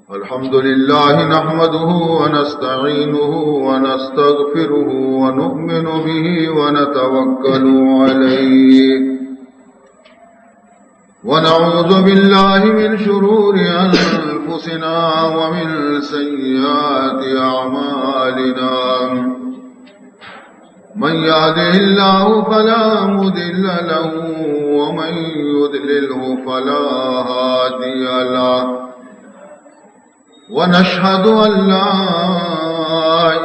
الحمد لله نحمده ونستعينه ونستغفره ونؤمن به ونتوكل عليه ونعوذ بالله من شرور أنفسنا ومن سيئات أعمالنا من يهده الله فلا مضل له ومن يضلله فلا هادي له ونشهد أن لا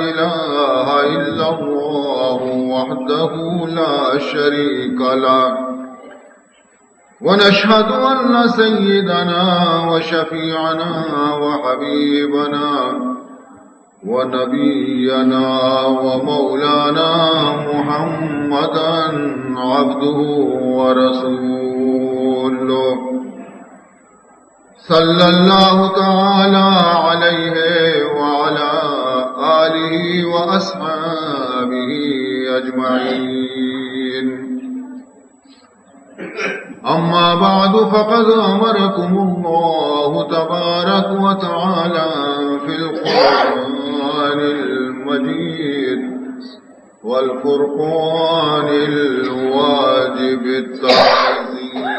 إله إلا الله وحده لا شريك له ونشهد أن سيدنا وشفيعنا وحبيبنا ونبينا ومولانا محمدا عبده ورسوله صلى الله تعالى عليه وعلى آله وأصحابه أجمعين أما بعد فقد أمركم الله تبارك وتعالى في القرآن المجيد والفرقان الواجب التعظيم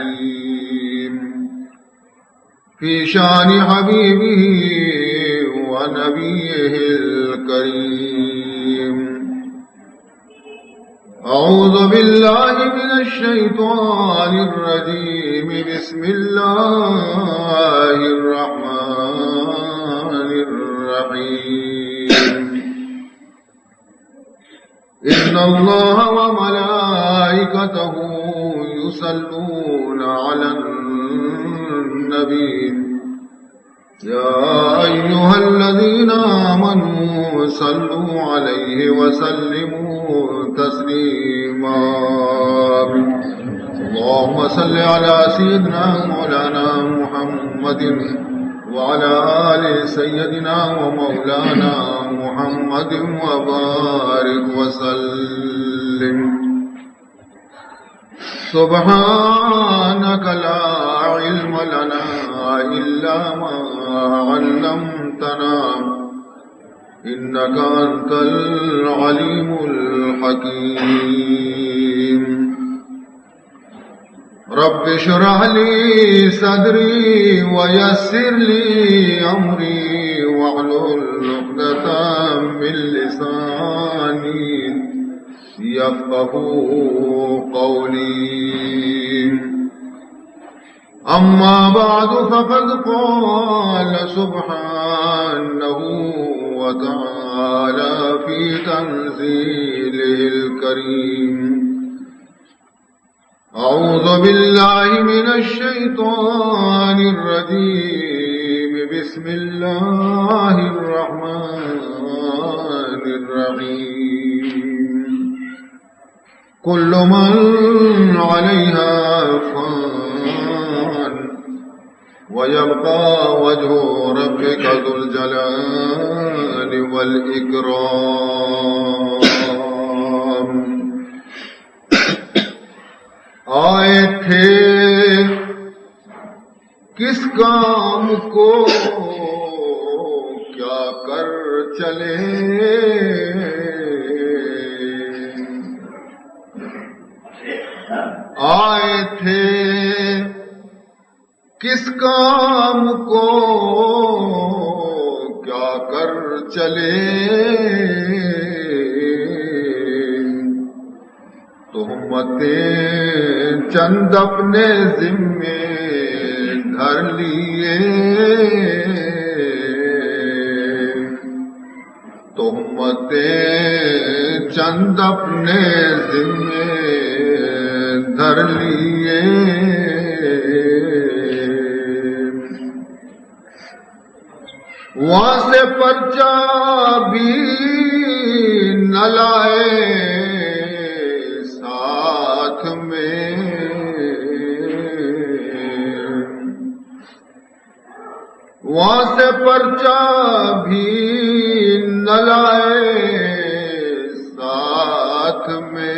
في شان حبيبه ونبيه الكريم أعوذ بالله من الشيطان الرجيم بسم الله الرحمن الرحيم إن الله وملائكته يصلون على النبي يا أيها الذين آمنوا صلوا عليه وسلموا تسليما اللهم صل على سيدنا مولانا محمد وعلى آل سيدنا ومولانا محمد وبارك وسلم سبحانك لا علم لنا إلا ما علمتنا إنك أنت العليم الحكيم رب اشرح لي صدري ويسر لي أمري واحلل عقدة من لساني يفقهوا قولي أما بعد فقد قال سبحانه وتعالى في تنزيله الكريم أعوذ بالله من الشيطان الرجيم بسم الله الرحمن الرحيم كل من عليها فان ويبقى وجه ربك ذو الجلال والإكرام آئے تھے کس کام کو کیا کر چلے آئے تھے کس کام کو کیا کر چلے تہمتیں چند اپنے ذمے دھر لیے تہمتیں چند اپنے ذمے دھر لیے وہاں سے پرچہ بھی نہ لائے ساتھ میں وہاں سے پرچہ بھی نہ لائے ساتھ میں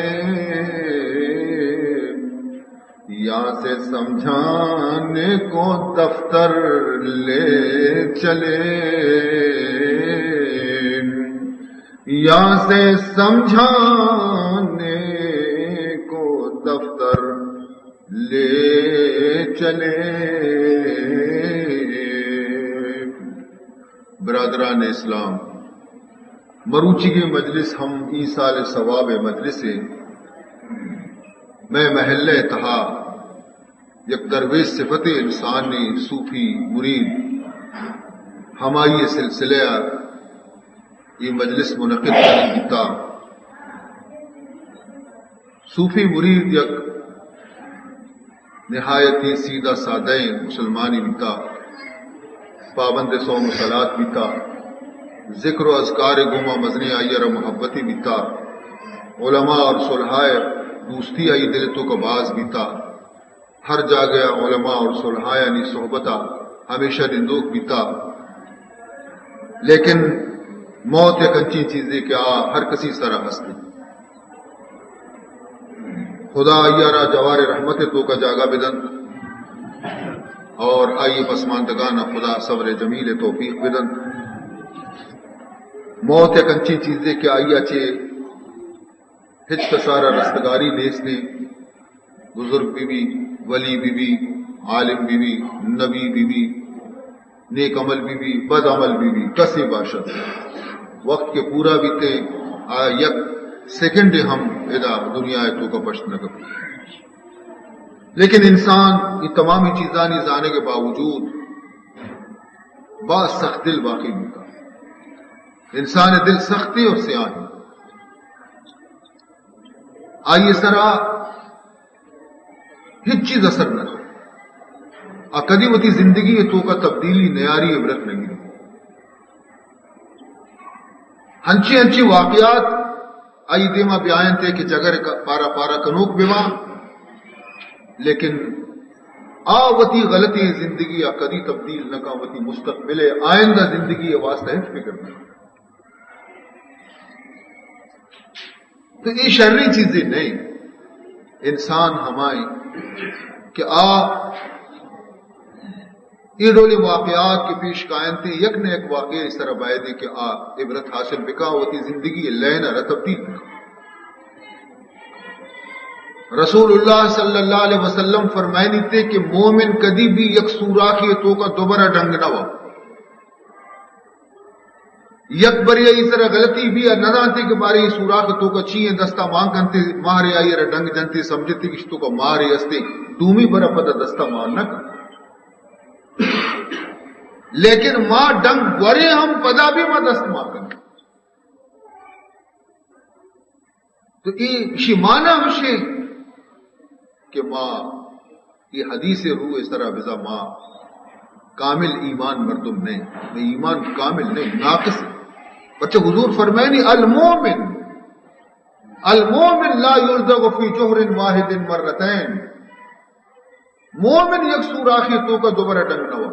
یہاں سے سمجھانے کو دفتر لے چلے یہاں سے سمجھانے کو دفتر لے چلے. برادران اسلام، مروچی کے مجلس ہم ایصال ثواب مجلس میں محلہ تہا یک درویش صفت انسانی صوفی مرید ہمائی سلسلہ یہ مجلس منعقد کرتا. صوفی مرید یک نہایتی سیدھا سادہ مسلمانی بیتا، پابند صوم و صلات بیتا، ذکر و اذکار گما مزنی آئیر محبتی بیتا، علماء اور صلحائے دوستی آئی دل تو کا باز بیتا، ہر جا گیا علماء اور صلحائے یعنی صحبتا ہمیشہ نندوک بیتا. لیکن موت ایک اچھی چیز ہے کہ ہر کسی طرح ہستی. خدا آئیارا جوار رحمت تو کا جاگا بدن اور آئیے پسماندگانا خدا صبر جمیل توفیق بدن. موت ایک اچھی چیز ہے کہ آئیے اچھے ہچ سارا رستگاری دیس نے بزرگ بیوی ولی بیوی عالم بیوی نبی بیوی نیک عمل بیوی بد عمل بیوی کسی باشد وقت کے پورا بیتے یک سیکنڈ ہم ادا دنیا تو کا پشت نہ کبھی. لیکن انسان یہ تمامی چیزاں جانے کے باوجود بعض سخت دل باقی ہوتا. انسان دل سختی اور سیاہ ہے. آئیے سرا ہچ چیز اثر نہ کدی وتی زندگی تو کا تبدیلی نیاری عبرت نہیں. ہنچی ہنچی واقعات آئی دیما بیان تھے کہ جگر پارا پارا کنوک بیوا، لیکن وتی غلطی زندگی کدی تبدیل نہ کا وتی مستقبل آئندہ زندگی واسطہ فکر نہ. تو یہ شرری چیزیں نہیں. انسان ہمائیں کہ یہ ڈولی واقعات کے پیش قائم تھے یک نے ایک واقعہ اس طرح باید ہے کہ عبرت حاصل بکا ہوتی زندگی لینا تبدیل بکا. رسول اللہ صلی اللہ علیہ وسلم فرمائنی تھے کہ مومن کدی بھی یک سوراخی تو کا دوبارہ ڈنگ نہ ہو. یک بری اس طرح غلطی بھی نہ تھی کہ باری سوراخ تو کا چیئے دستا مانگ کنتے مارے آئی ڈنگ جنتے سمجھتے کہ تو کا مارے استے دومی برا پتہ دستا مارنا کر. لیکن ماں ڈنگ ورے ہم پدا بھی ماں دست ماں کریں تو یہ مانا ہمشے کہ ماں یہ حدیث روح اس طرح بزا ماں کامل ایمان مردم نہیں، ایمان کامل نہیں ناقص. بچے حضور فرمائے نہیں المومن لا یلدغ فی جوہر واحد مرتین. مومن یک سوراخی تو کا دوبارہ ڈنگ نہ ہوا.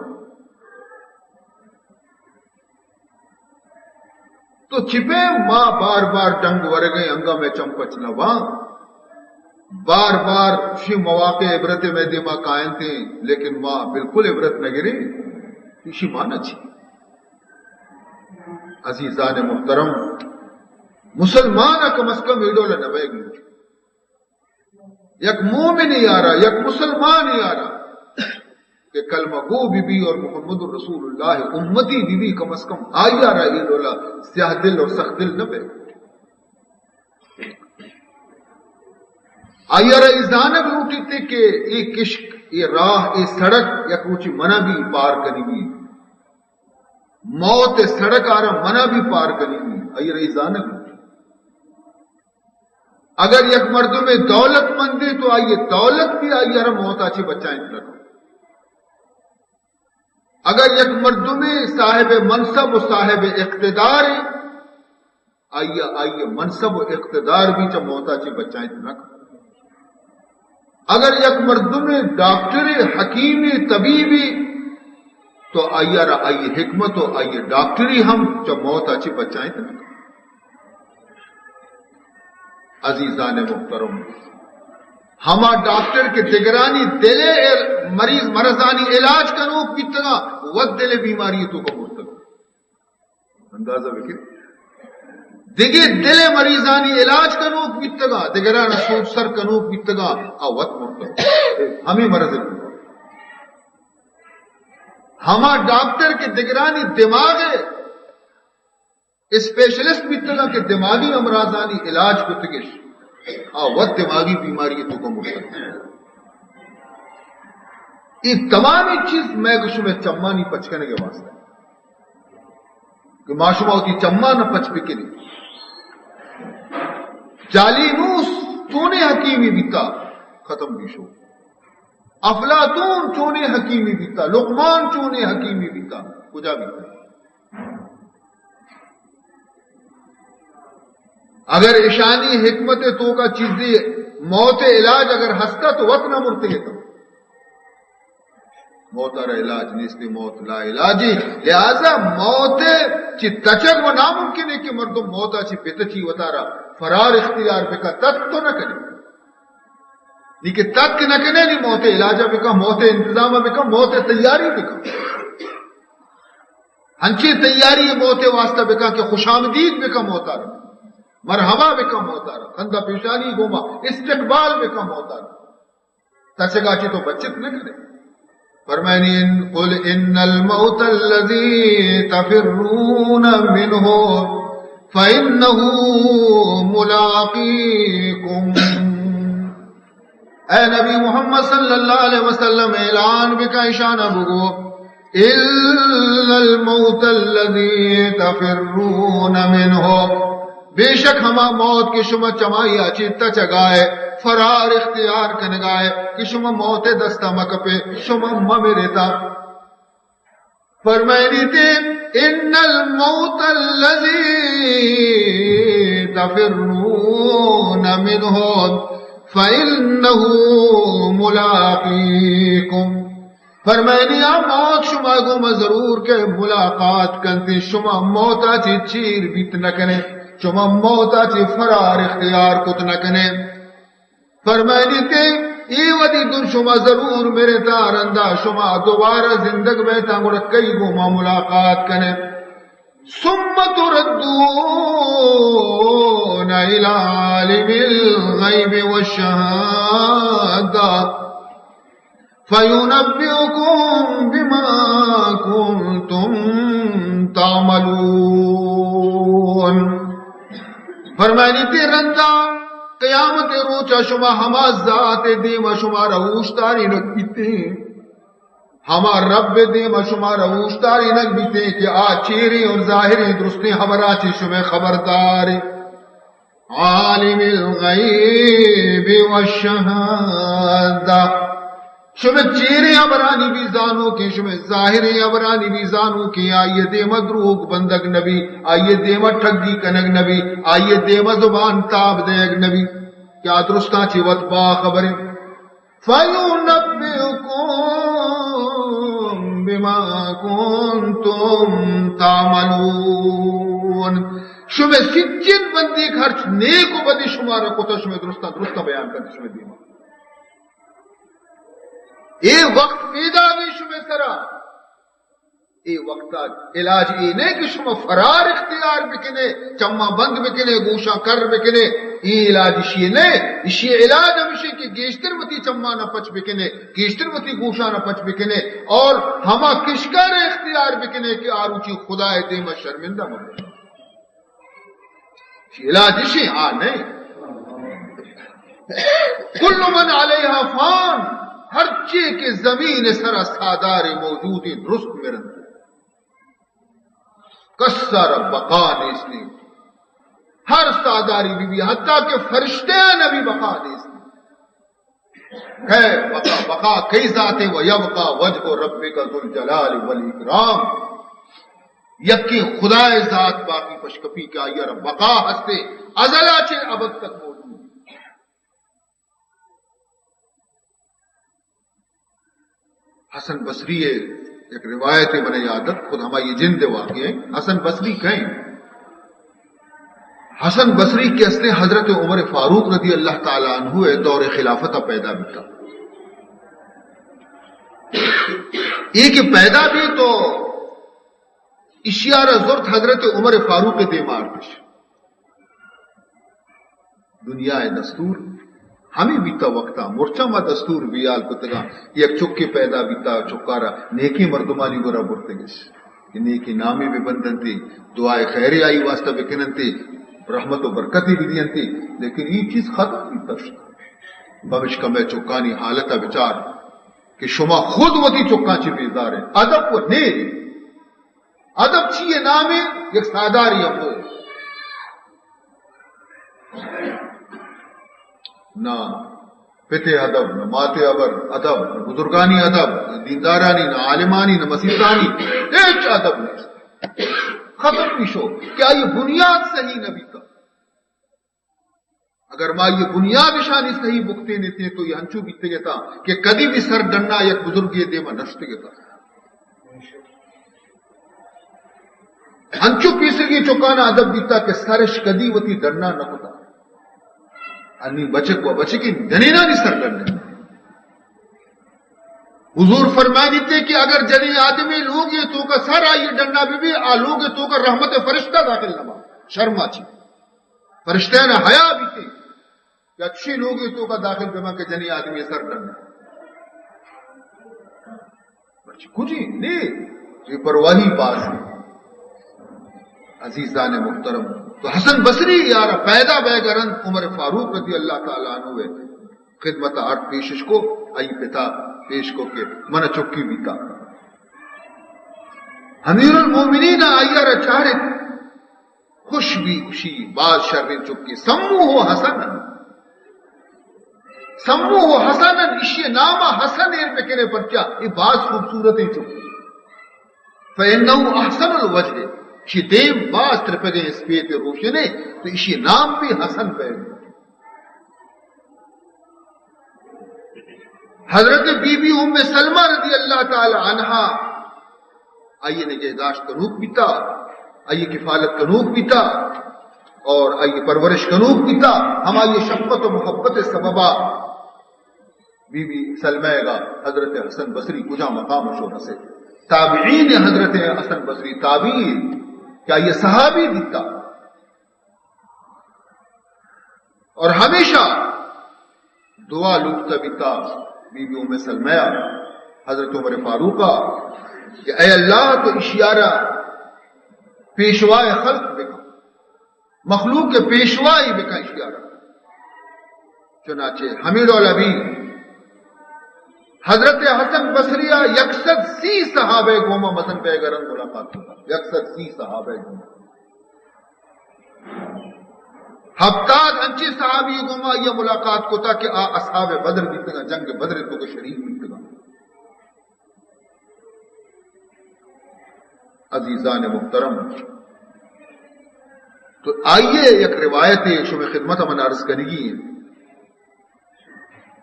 تو چھپے ماں بار بار ڈنگ ور گئے انگا میں چمپچ نہ وہاں بار بار شی مواقع عبرت میں دے ماں قائم تھے، لیکن ماں بالکل عبرت نہ گرے. شی ماں نہ چھی. عزیزان محترم، مسلمان کم از کم ایڈو لنبے گی یک مومن ہی آ رہا یک مسلمان ہی آ رہا کہ کلمہ گو بی بی اور محمد رسول اللہ امتی بی بی کم از کم آئی آ رہا ایڈو لا سیاہ دل اور سخت دل نہ بے آئی آ رہا اس دانے بھی اٹھی تھے کہ ایک عشق یہ راہ یہ سڑک یا کچھ منع بھی پار کرنی بھی موت سڑک آ رہا منع بھی پار کرنی بھی آئی رہی دانے بھی. اگر یک مردوں میں دولت مند ہے تو آئیے دولت بھی آئیے رہا موت آچے بچائیں رکھو. اگر یک مردوں میں صاحب منصب و صاحب اقتدار ہے آئیے منصب و اقتدار بھی چا موت آچے بچائیں رکھو. اگر یک مردوں میں ڈاکٹر حکیم طبیبی تو آئیے حکمت ہو آئیے ڈاکٹری ہم چا موت آچے بچائیں رکھو. عزیزان محترم، ہما ڈاکٹر کے دگرانی دلے مریض مرضانی علاج کنوک بیتگا ود دل بیماری تو کو مرتگا اندازہ بکر دیگے دل مریضانی علاج کنوک بیتگا دگران سوچ سر کنوک بیتگا ود مرتگا ہمیں مرض ہما ڈاکٹر کے دگرانی دماغ اسپیشلسٹ بیتگا کہ دماغی امراضانی علاج کو تگش ود دماغی بیماری تو کو مرتگا یہ تمام چیز میں کچھ میں چما نہیں پچکنے کے واسطے کہ معشومہ ہوتی چما نہ پچ پکے جالینوس چونے حکیمی بیتا ختم بھی شو افلاطون چونے حکیمی بیتا لقمان چونے حکیمی بیتا کجا بیتا اگر اشانی حکمت تو کا چیز دی موت علاج اگر ہستا تو وقت نہ مرتے تو موت ار علاج نیستی موت لا علاجی لہذا موت چی تچک و ناممکن ہے کہ مردم موتا چی بیتچی وطارا فرار اختیار بکا تک تو نہ کرے لیکن تک نہ کرے نہیں موت علاجہ بکا موت انتظامہ بکا موت تیاری بکا ہنچی تیاری موت واسطہ بکا کہ خوش آمدید بکا موتا رہا مرحبا بکا موتا رہا خندہ پیشانی گوما استقبال بکا موتا رہا تچگا چی تو بچت نہ کرے فرمائنی قل ان الموت الذي تفرون منه فإنه ملاقيكم اے نبی محمد صلی اللہ علیہ وسلم اعلان بکا اشانہ بگو الا الموت الذي تفرون منه بے شک ہما موت کی شما چمائی اچیتا چگائے فرار اختیار کنگائے کہ شما موت دستا مکپے شما ممیرتا فرمائنی تے ان الموت الذي تفرون منه فإنه ملاقيكم فرمائنی موت شما گو ضرور کے ملاقات کنتی شما موتا چی چیر بیت نکنے شما موتا چی فرار اختیار کت نکنے فرمائنی تے ای ودی در شما ضرور میرے تارندہ شما دوبارہ زندگ میں تانگو رکھئی گو ما ملاقات کنے ثم تردون الى عالم الغیب والشہادہ فینبئکم بما کنتم تعملون فرمائنی تے رندہ قیامت روچا شما ہما ذات دیما شما روشتاری نک بیتے ہما رب دیما شما روشتاری نک بیتے کہ چیری اور ظاہری درستی خبراتی شما خبردار عالم الغیب والشہادہ شما چیری عبرانی بھی زانو کی شما ظاہری عبرانی بھی زانو کی آئیے دیما دروگ بندگ نبی آئیے دیما ٹھگی کنگ نبی آئیے دیما زبان تاب دیگ نبی کیا درستا چی وط با خبری فَيُنَبِّئُكُم بِمَا كُنتُم تَعْمَلُونَ شما سچن بندی خرچ نیک و بدی شما رکھو تو شما درستا بیان کرتے شما دیما اے وقت پیدا بھی شما سرا اے وقت علاج اے نہیں کہ شما فرار اختیار بکنے چما بند بکنے گوشا کر بکنے یہ علاج اشیے نہیں اشیے علاج ہمیشہ کہ گیشتر متی چما نہ پچ بکنے گیشتر متی گوشا نہ پچ بکنے اور ہما کشکر اختیار بکنے کہ آروچی خدا دیما شرمندہ مبکنے علاج اشیے ہاں نہیں کل من علیہا فان ہر چیز کے زمین سرا سادار موجود درست میرن کسر بقا نیستی ہر ساداری بی حتیٰ کہ فرشتے نبی بقا نیستی ہے بقا کئی ذاتے و یبقا وجہ ربک ذو الجلال والاکرام یکی خدا ذات باقی پشکپی کا یا رب بقا ہستے ازلا چھے ابد تک موجود حسن بصری ایک روایت ہے بنے عادت خود ہماری یہ جن دے واقع ہیں حسن بصری کہیں حسن بصری کے اصل حضرت عمر فاروق رضی اللہ تعالی عنہ دور خلافت پیدا بھی تھا. ایک پیدا بھی تو اشیارہ زورت حضرت عمر فاروق دے مارکش دنیا دستور ہمیں بیتا وقتا مرچا ما دستور بیال کتگا یک چکے پیدا بیتا چکارا نیکی مردمانی گورا برتگش نیکی نامی بھی بندن تی دعائے خیر آئی واسطہ بکنن تی رحمت و برکتی بھی دین تی لیکن یہ چیز ختم بھی تشت بمش کا میں چکانی حالتا بچار کہ شما خود وتی چکا چی بیدار ہے ادب و نیک ادب چیئے نامے یک ساداری ابو نہ پتے ادب نہ ماتے ادب نہ بزرگانی ادب نہ دیندارانی نہ عالمانی نہ مسیحانی ایک ادب نہیں ختم بھی شو کیا یہ بنیاد صحیح نبی کا اگر ماں یہ بنیاد شانی صحیح بکتے نہیں تھے تو یہ ہنچو بیتے گئے تھا کہ کدی بھی سر ڈننا یک بزرگ یہ دے میں نشتے گئے تھا ہنچو پیسے چوکانا ادب دیتا کہ سرش کدی وتی ڈرنا نہ ہوتا انی بچے کو بچے کی جنینا نہیں سر ڈرنے حضور فرما دیتے کہ اگر جنی آدمی لوگ یہ تو کا سر آئیے ڈرنا بھی آلوگ یہ تو کا رحمت فرشتہ داخل نما شرما چی فرشتہ نے حیا بھی تھی کہ اچھی لوگ یہ تو کا داخل بما کہ جنی آدمی سر ڈرنا کچھ ہی نہیں یہ پرواہی باز ہے عزیزان محترم. تو حسن بصری یار پیدا بے گرن عمر فاروق رضی اللہ تعالیٰ عنہ خدمت آٹھ پیشش کو آئی پتا پیش کو کہ من چکی بیتا امیر المومنین آئیہ رچارے خوش بھی خوشی باز شر چکی سمو ہو حسن سمو ہو حسن اشی نامہ حسن ایر میں کہنے پر کیا یہ باز خوبصورتیں چکی فَإِنَّهُ أَحْسَنُ الْوَجْهِ شی دیم باز ترپے گئے اس پیت روشنے تو اسی نام بھی حسن پہ حضرت بی بی ام سلمہ رضی اللہ تعالی عنہا آئیے نگہداشت کنوک بیتا آئیے کفالت کنوک بیتا اور آئیے پرورش کنوک بیتا ہم آئیے شفقت و محبت سببا بی بی سلمہ گا حضرت حسن بصری کجا مقام شورہ سے تابعین حضرت حسن بصری تابعین کیا یہ صحابی دیتا اور ہمیشہ دعا لوٹتا بیتا بی بی ام سلمہ حضرت عمر فاروقہ کہ اے اللہ تو اشیارہ پیشوائے خلق بکا مخلوق کے پیشوائی بکا اشیارہ چنانچہ حمید العبی حضرت حسن بصریہ یکسد سی صحابہ گوما مزن بے گرن ملاقات ہوتا یکسد سی صحابہ گوما ہفتاد انچی صحابی گوما یہ ملاقات کو تھا کہ اصحاب بدر بیتے گا جنگ بدر تو کے شریف بیتے گا. عزیزان محترم تو آئیے ایک روایت شو میں خدمت من عرض کرے گی.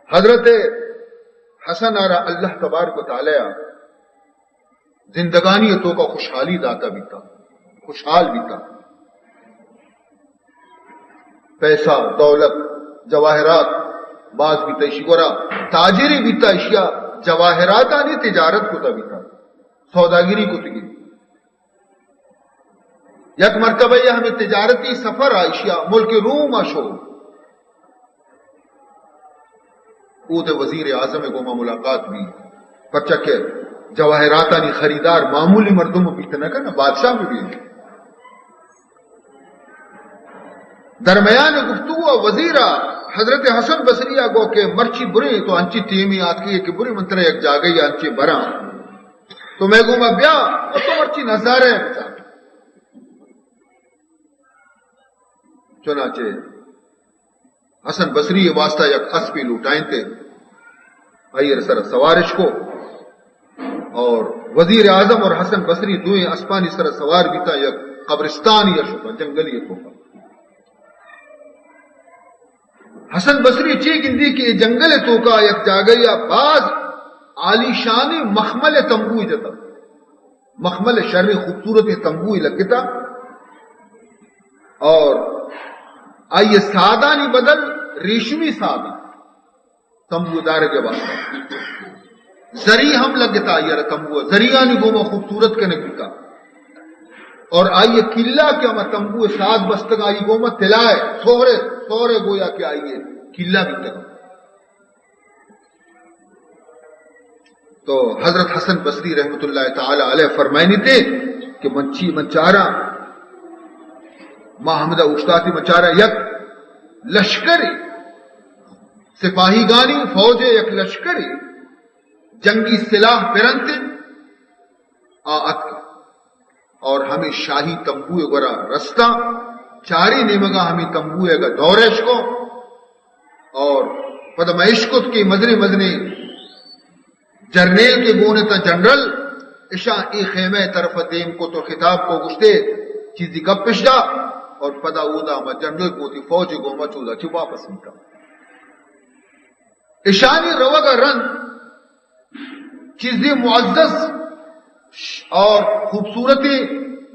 حضرت حسن آرہ اللہ تبارک و تعالی زندگانی تو کا خوشحالی داتا بیتا خوشحال بیتا پیسہ دولت جواہرات بعض بیتا اشی گورا تاجری بیتا اشیاء جواہرات آنی تجارت کو تا بیتا سوداگری کو تگی یک مرتبہ یہ ہمیں تجارتی سفر اشیاء ملک روم اشو او دے وزیر اعظم گوما ملاقات بھی پرچہ کہ جواہراتانی خریدار معمولی مردم بیتے نہ کرنا بادشاہ میں بھی درمیان گفتگو وزیرہ حضرت حسن بصریہ گو کہ مرچی برے تو انچی تیمی آتکی ہے کہ بری منترہ ایک جاگئی انچی برا تو میں گوما بیا تو مرچی نظارے بچا چنانچہ حسن بصری واسطہ یک اسپی لوٹائیں تھے آئیے سر سوارش کو اور وزیر اعظم اور حسن بصری دوئیں اسپانی سر سوار بھی تھا یک قبرستان یا شکا جنگلی کو حسن بصری چی گندی کہ جنگل تو کا یک جاگیا باز عالی شان مخمل تمبوئی جتا مخمل شر خوبصورت تمبوئی لگتا اور آئیے سادہ نہیں بدل ریشمی سادہ تمبو دار کے واسطے زری ہم لگتا آئیے تمبو زریعہ نہیں گوما خوبصورت کے نگی کا اور آئیے قلعہ کیا میں تمبو سات بستگ آئی گوما تلائے سورے گویا کہ آئیے قلعہ بھی تک. تو حضرت حسن بصری رحمت اللہ تعالی علیہ فرمائنی تھے کہ منچارا محمدہ اشتاتی منچارا یک لشکری سپاہی گانی فوج یک لشکری جنگی سلاح پرنت اور ہمیں شاہی تمبوئے گورا رستہ چاری نیمگا ہمیں تمبوئے گا دورش کو اور پدمائشکت کی مزنے جرنیل کے گونے تا جنرل اشا ای خیمہ طرف دیم کو تو خطاب کو گشتے چیزی کب پشدا اور پدا اودا ما جنرل کو تی فوج کو مچودا چی واپس نکا اشانی روگا رن چیزی معزز اور خوبصورتی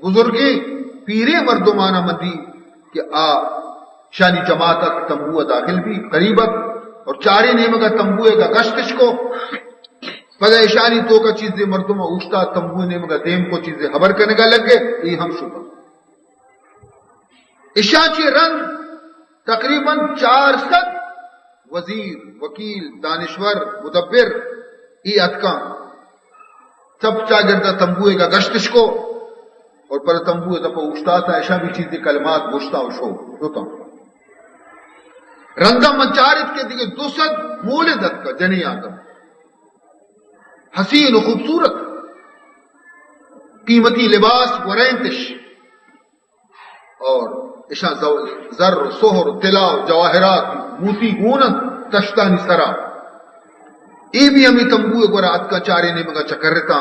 بزرگی پیری مردمانہ مندی کہ شانی جماعت تمبوہ داخل بھی قریبت اور چاری نیمگا تمبوئے کا گشتش کو پدا اشانی تو کا چیزیں مردمہ اوشتا تمبوئے نیمگا دیم کو چیزیں خبر کرنے کا لگ گئے یہ ہم شکا اشاچی رنگ تقریباً 400 وزیر وکیل دانشور مدبر ای اتکا سب چاگردہ تمبوئے کا گشتش کو اور پر تمبوئے دپا اوشتا تھا ایشا بھی چیزیں کلمات گوشتا و شو ہوتا رندہ منچارت کے دیکھے 200 مولدت کا جنی آدم حسین و خوبصورت قیمتی لباس ورینتش اور اشا زر سہر طلا جواہرات موتی گونت تشتانی سرا ای بھی ہمیں تمبوئے گورا اتکا چارے نے مگا چکرتا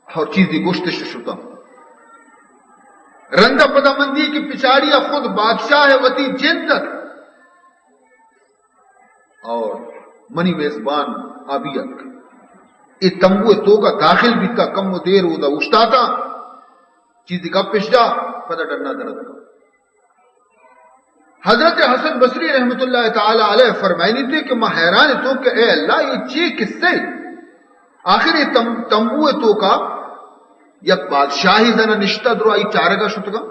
اور چیزی گوشتش شتا رندہ پدا مندی کی پچاڑیا خود بادشاہ وتی جندت اور منی میزبان آبیت ای تمبوئے تو کا داخل بھی کا کم و دیر ہوتا اشتا تھا چیزی کا پشجا پدا ڈرنا درد کا حضرت حسن بصری رحمت اللہ تعالی علیہ فرمائنی تھے کہ میں حیران تو کہ اے اللہ یہ چیز کس سے آخر یہ تمبوئے تو کا یا بادشاہی زنا نشتہ درو آئی چارگا شتگا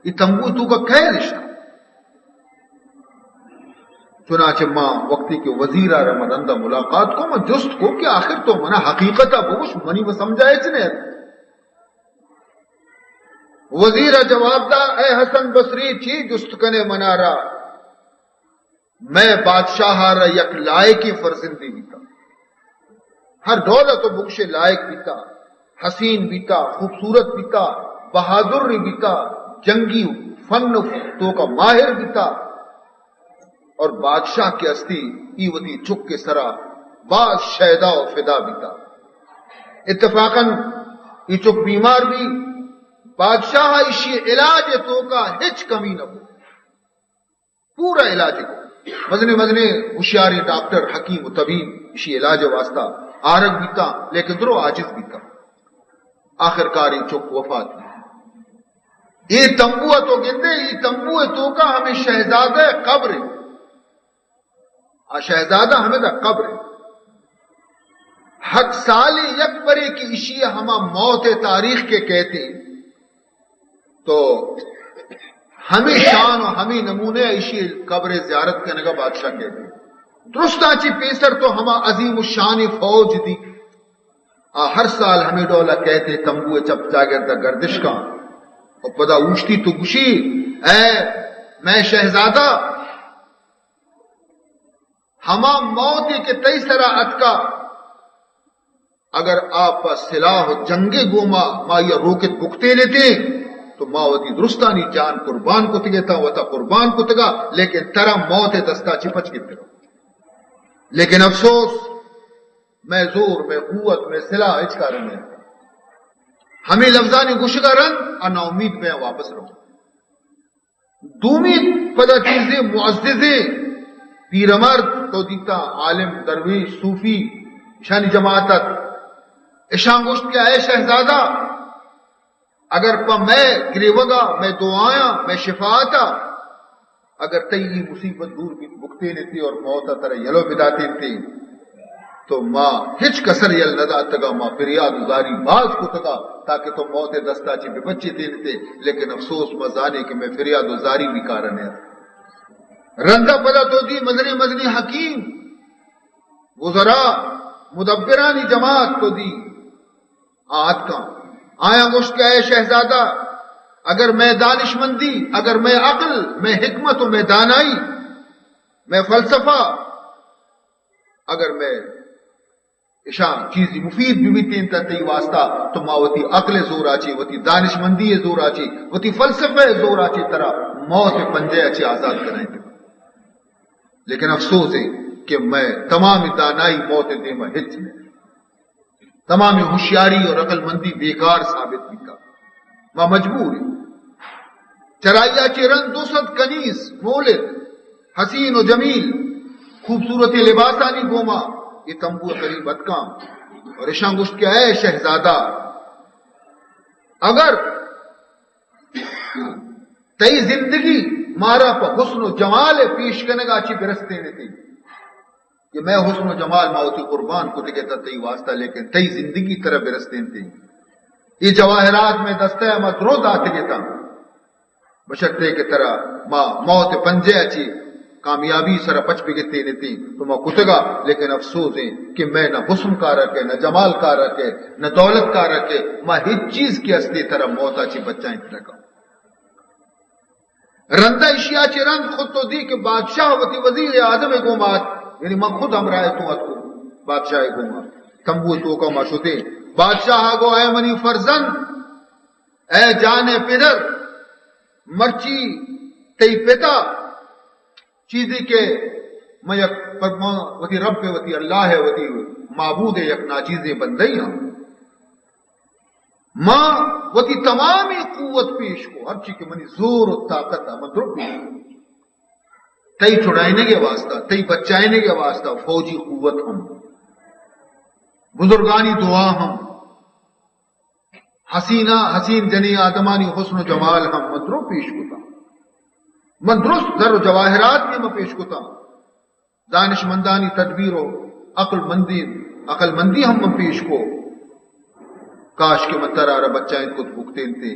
یہ تمبوئے تو کا کہے نشتہ چنانچہ ماں وقتی کے وزیر رمضان ملاقات کو میں جست کو کہ آخر تو منا حقیقت بوش منی وہ سمجھائے چنے وزیر جواب دا اے حسن بصری چی جست کنے منارا میں بادشاہ را یک لائقی فرزندی بیتا ہر دولت و بخش لائق بیتا حسین بیتا خوبصورت بیتا بہادر بیتا جنگی فن تو کا ماہر بیتا اور بادشاہ کے استی ایوتی چک کے سرا بعض شہدہ و فدا بیتا اتفاقاً یہ چک بیمار بھی بادشاہ اسی علاج تو کا ہچ کمی نہ ہو پورا علاج کو مزنے ہوشیاری ڈاکٹر حکیم و طبیب اسی علاج واسطہ آرگ بیتا لیکن درو عاجز بیتا آخر کاری چک وفات یہ تمبوہ تو گندے یہ تمبوہ تو کا ہمیں شہزادہ قبر شہزادہ ہمیں دا قبر حق سال یک برے کی اشیاء ہما موت تاریخ کے کہتے تو ہمیں شان و ہمیں نمونے اشی قبر زیارت کرنے کا بادشاہ کہتے درست آچی پیسر تو ہما عظیم الشان فوج دی ہر سال ہمیں ڈولا کہتے تمبوئے چپ جاگردہ گردش کا اور پدا اوشتی تو گشی اے میں شہزادہ ہما موت کے تئی سرا اتکا اگر آپ سلاح جنگے گوما ما یا روکت بکتے لیتے تو ماوتی درستانی جان قربان کو تگیتا وطا قربان کو تگا لیکن ترا موت دستا چپچ گتے لیکن افسوس میں زور میں قوت میں سلاح اچکار میں ہمیں لفظانی گشگا رن انا امید میں واپس رہوں دومی پدا چیزیں معززیں پیرمرد تو دیتا عالم درویش صوفی شانی جماعتت اشان گوشت کیا اے شہزادہ اگر پا میں گریوگا میں دعایا میں شفاعتا اگر تئی مصیبت دور بکتے نتی اور موتا تر یلو بداتے تھی تو ماں ہچ کسر یل ندا تگا ماں فریاد ازاری باز کو تگا تاکہ تو موت دستا چی بے بچے دیتے، لیکن افسوس مزانے کہ میں فریاد ازاری بھی کارن ہے رندہ پدا تو دی مدنی مدنی حکیم وزراء مدبرانی جماعت تو دی آت کا آیا گوشت کے اے شہزادہ، اگر میں دانش مندی، اگر میں عقل، میں حکمت و میں دانائی، میں فلسفہ، اگر میں اشان چیزی مفید بھی تین تی واسطہ تو ماں وتی عقل زور آچی، وتی دانش مندی زور آچی، وتی فلسفہ زور آچی طرح موت پنجے اچھی آزاد کرائیں گے. لیکن افسوس ہے کہ میں تمام دانائی موت دے میں ہچ میں تمام ہوشیاری اور عقل مندی بیکار ثابت بھی کا ماں مجبور ہے چرائیا چرن دوسد کنیس مولد حسین و جمیل خوبصورت لباسانی گوما یہ تمبو قریب بدکام اور اشان گشت کے اے شہزادہ، اگر تئی زندگی مارا پا حسن و جمال پیش کنگا چی برستے نے تھی کہ میں حسن و جمال ماوتی قربان کو تکتا تئی واسطہ، لیکن تئی زندگی طرح برستے تھی یہ جواہرات میں دستہ میں درو داتے گتا بشرتے کے طرح ماں موت پنجے اچھی کامیابی سر پچ بگتے نہیں تو ماں کتگا، لیکن افسوس ہے کہ میں نہ حسن کا رکھے، نہ جمال کا رکھے، نہ دولت کا رکھے، ماں ہر چیز کی اصلی طرح موت اچھی بچائیں رکھا رندہ اشیاء چی رند خود تو دی کہ بادشاہ وتی وزیر اعظم گومات، یعنی میں خود ہمراہ تو ات کو بادشاہ گوما تمبو تو کا مشوتے بادشاہ گو اے منی فرزند، اے جان پدر، مرچی تی پتا چیزی کے میں یک وتی رب وتی اللہ ہے وتی معبود ہے یک ناچیزیں بندئی ہوں ماں وتی تمامی قوت پیش کو ہر چیز کے منی زور و طاقت ہے مدرب پیش تئی چھڑائنے کے واسطہ، تئی بچائنے کے واسطہ فوجی قوت ہم بزرگانی دعا ہم حسین جنی آدمانی حسن و جمال ہم مدرو پیش کتا من درست در و جواہرات میں میں پیش کتا دانش مندانی تدبیر و عقل مندی ہم میں پیش کو کاش کے من ترارا بچائیں کت بکتے تھے،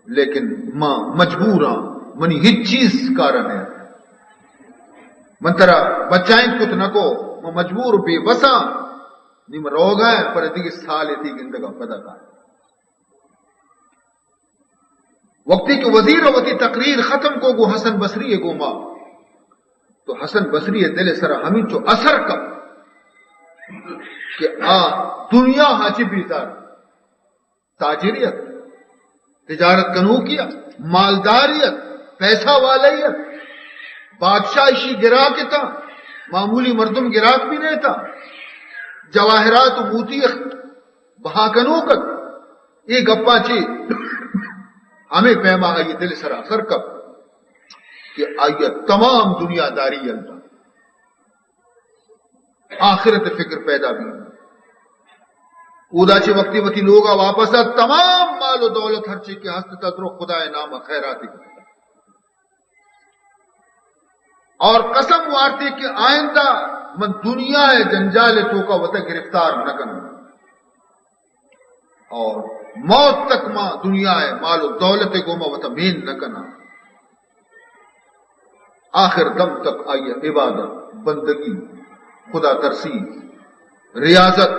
لیکن ماں مجبور ہاں منی ہچ چیز کارن ہے من ترا بچائیں کت نکو میں مجبور بے بسا نیم روگا ہے پر دیکھ سال تھی گندگا پدا کا وقتی کہ وزیر وتی تقریر ختم کو گو حسن بصری گو ماں تو حسن بصری دل سر ہمیں چو اثر کب کہ دنیا حاجی بیزار تاجریت تجارت کنو کیا مالداریت پیسہ والیت بادشاہشی گرا کے تھا معمولی مردم گراک بھی نہیں تھا جواہرات و موتی بہا کنو کت یہ گپا چی ہمیں پیما آئی دل سرا سر کب کہ آئیے تمام دنیا داری اللہ آخرت فکر پیدا بھی اودا چی وقتی وقتی لوگا واپس آ تمام مال و دولت ہر چیز کے ہست تدرو خدا نام خیراتی اور قسم وارتے کہ آئندہ من دنیا ہے جنجال تو کا وطا گرفتار نہ کرنا اور موت تک ماں دنیا ہے مال و دولت کو ماں وطا مین نہ کرنا آخر دم تک آئیے عبادت بندگی خدا ترسی ریاضت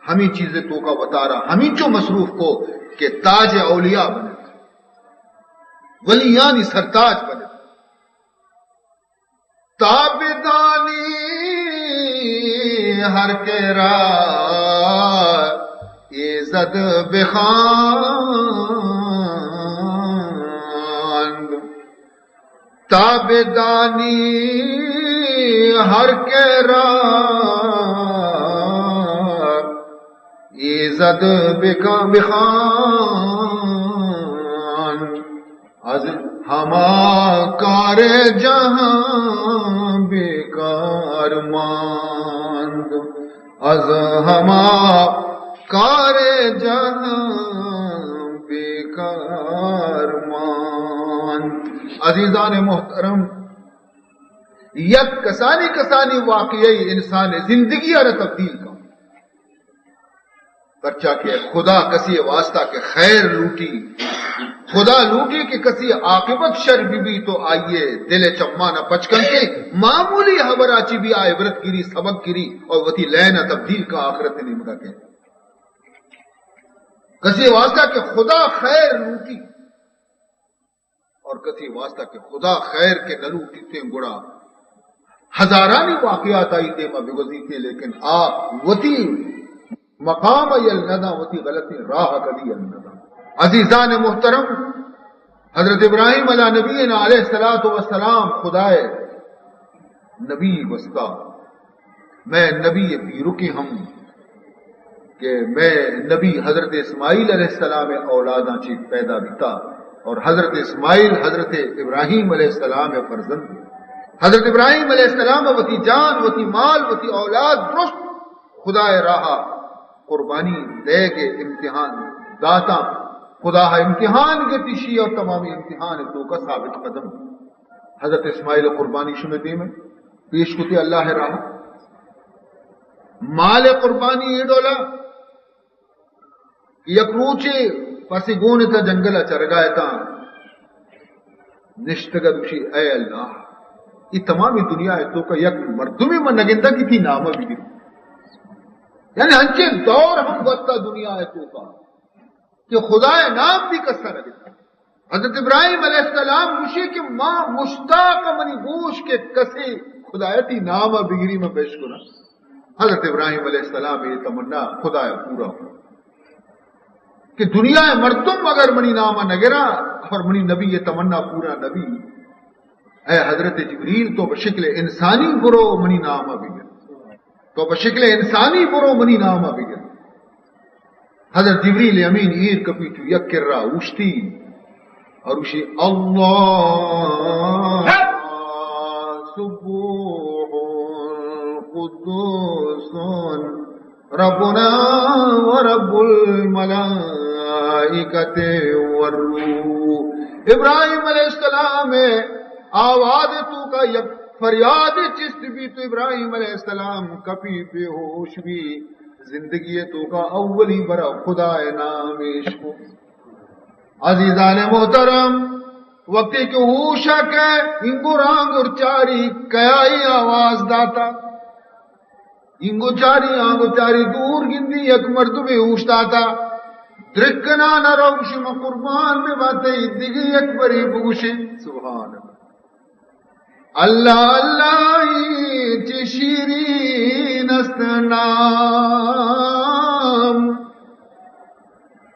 ہمیں چیزیں تو کا وطارا ہمیں جو مصروف کو کہ تاج اولیاء بنے ولیانی سرتاج بنے تابدانی ہر کے ایزد بخاند تابدانی ہر کے ایزد بخاند از ہما کار جہاں بیکار ماند از ہما کار جہاں بیکار ماند عزیزان محترم یک کسانی واقعی انسان زندگی اور تبدیل کا پرچا کہ خدا کسی واسطہ کے خیر لوٹی خدا لوٹی کہ کسی عاقبت شر بھی تو آئیے دل چما نہ پچکن کے معمولی خبر آچی بھی آئے عبرت گیری سبق گیری اور وتی لینا تبدیل کا آخرت نمکا کے کسی واسطہ کہ خدا خیر لوٹی اور کسی واسطہ کہ خدا خیر کے نہ لوٹی تھے گڑا ہزارانی واقعات آئی دے میں بگزی تھے لیکن آپ وتی مقام یلندا وتی غلطی راہ کدی یلندا عزیزان محترم حضرت ابراہیم علیہ نبینا علیہ الصلوۃ والسلام خدائے نبی وسطا میں نبی پیرو کی ہم کہ میں نبی حضرت اسماعیل علیہ السلام اولاداں چیز پیدا بیتا اور حضرت اسماعیل حضرت ابراہیم علیہ السلام فرزند حضرت ابراہیم علیہ السلام وتی جان وتی مال وتی اولاد درست خدائے راہ قربانی دے کے امتحان داتا خدا امتحان کے تشی اور تمام امتحان تو کا ثابت قدم حضرت اسماعیل قربانی شمتی میں پیش کتی اللہ راہ مال قربانی ڈولا یکروچے پسی گون تا جنگل چرگائے تا نشتگد اسی اے اللہ یہ تمامی دنیا ہے تو کا یک مردمی من نگندہ کی تھی نامہ بھی گری یعنی ہنچے دور ہم وقتا دنیا ہے تو کا کہ خدا نام بھی کسا نگندہ حضرت ابراہیم علیہ السلام مشی کہ ماں مشتاق منی گوش کے کسے خدایتی نامہ بگری میں پیش کرا حضرت ابراہیم علیہ السلام یہ تمنا خدا پورا ہو کہ دنیا مردم اگر منی نامہ نگرا اور منی نبی یہ تمنا پورا نبی اے حضرت جبریل تو بشکل انسانی برو منی نامہ بگر تو بشکل انسانی برو منی نامہ بگر حضرت جبریل امین ایر کپی تو یک کر رہا اوشتی اور اوشی اللہ سبوح قدوس ربنا ورب الملائکت والروح ابراہیم علیہ السلام آواز تو کا یک فریاد چست بھی تو ابراہیم علیہ السلام کپی بے ہوش بھی زندگی تو کا اولی برا خدا نام عشق عزیزان محترم وقتی کہ ہوشا کے انگو رانگ اور چاری کیائی آواز داتا انگو چاری آنگو چاری دور گندی یک مرد میں ہوش داتا درکنا نہ روش قربان میں باتیں دیگی یک بری بگوشی سبحان اللہ اللہ چی شیرین است نام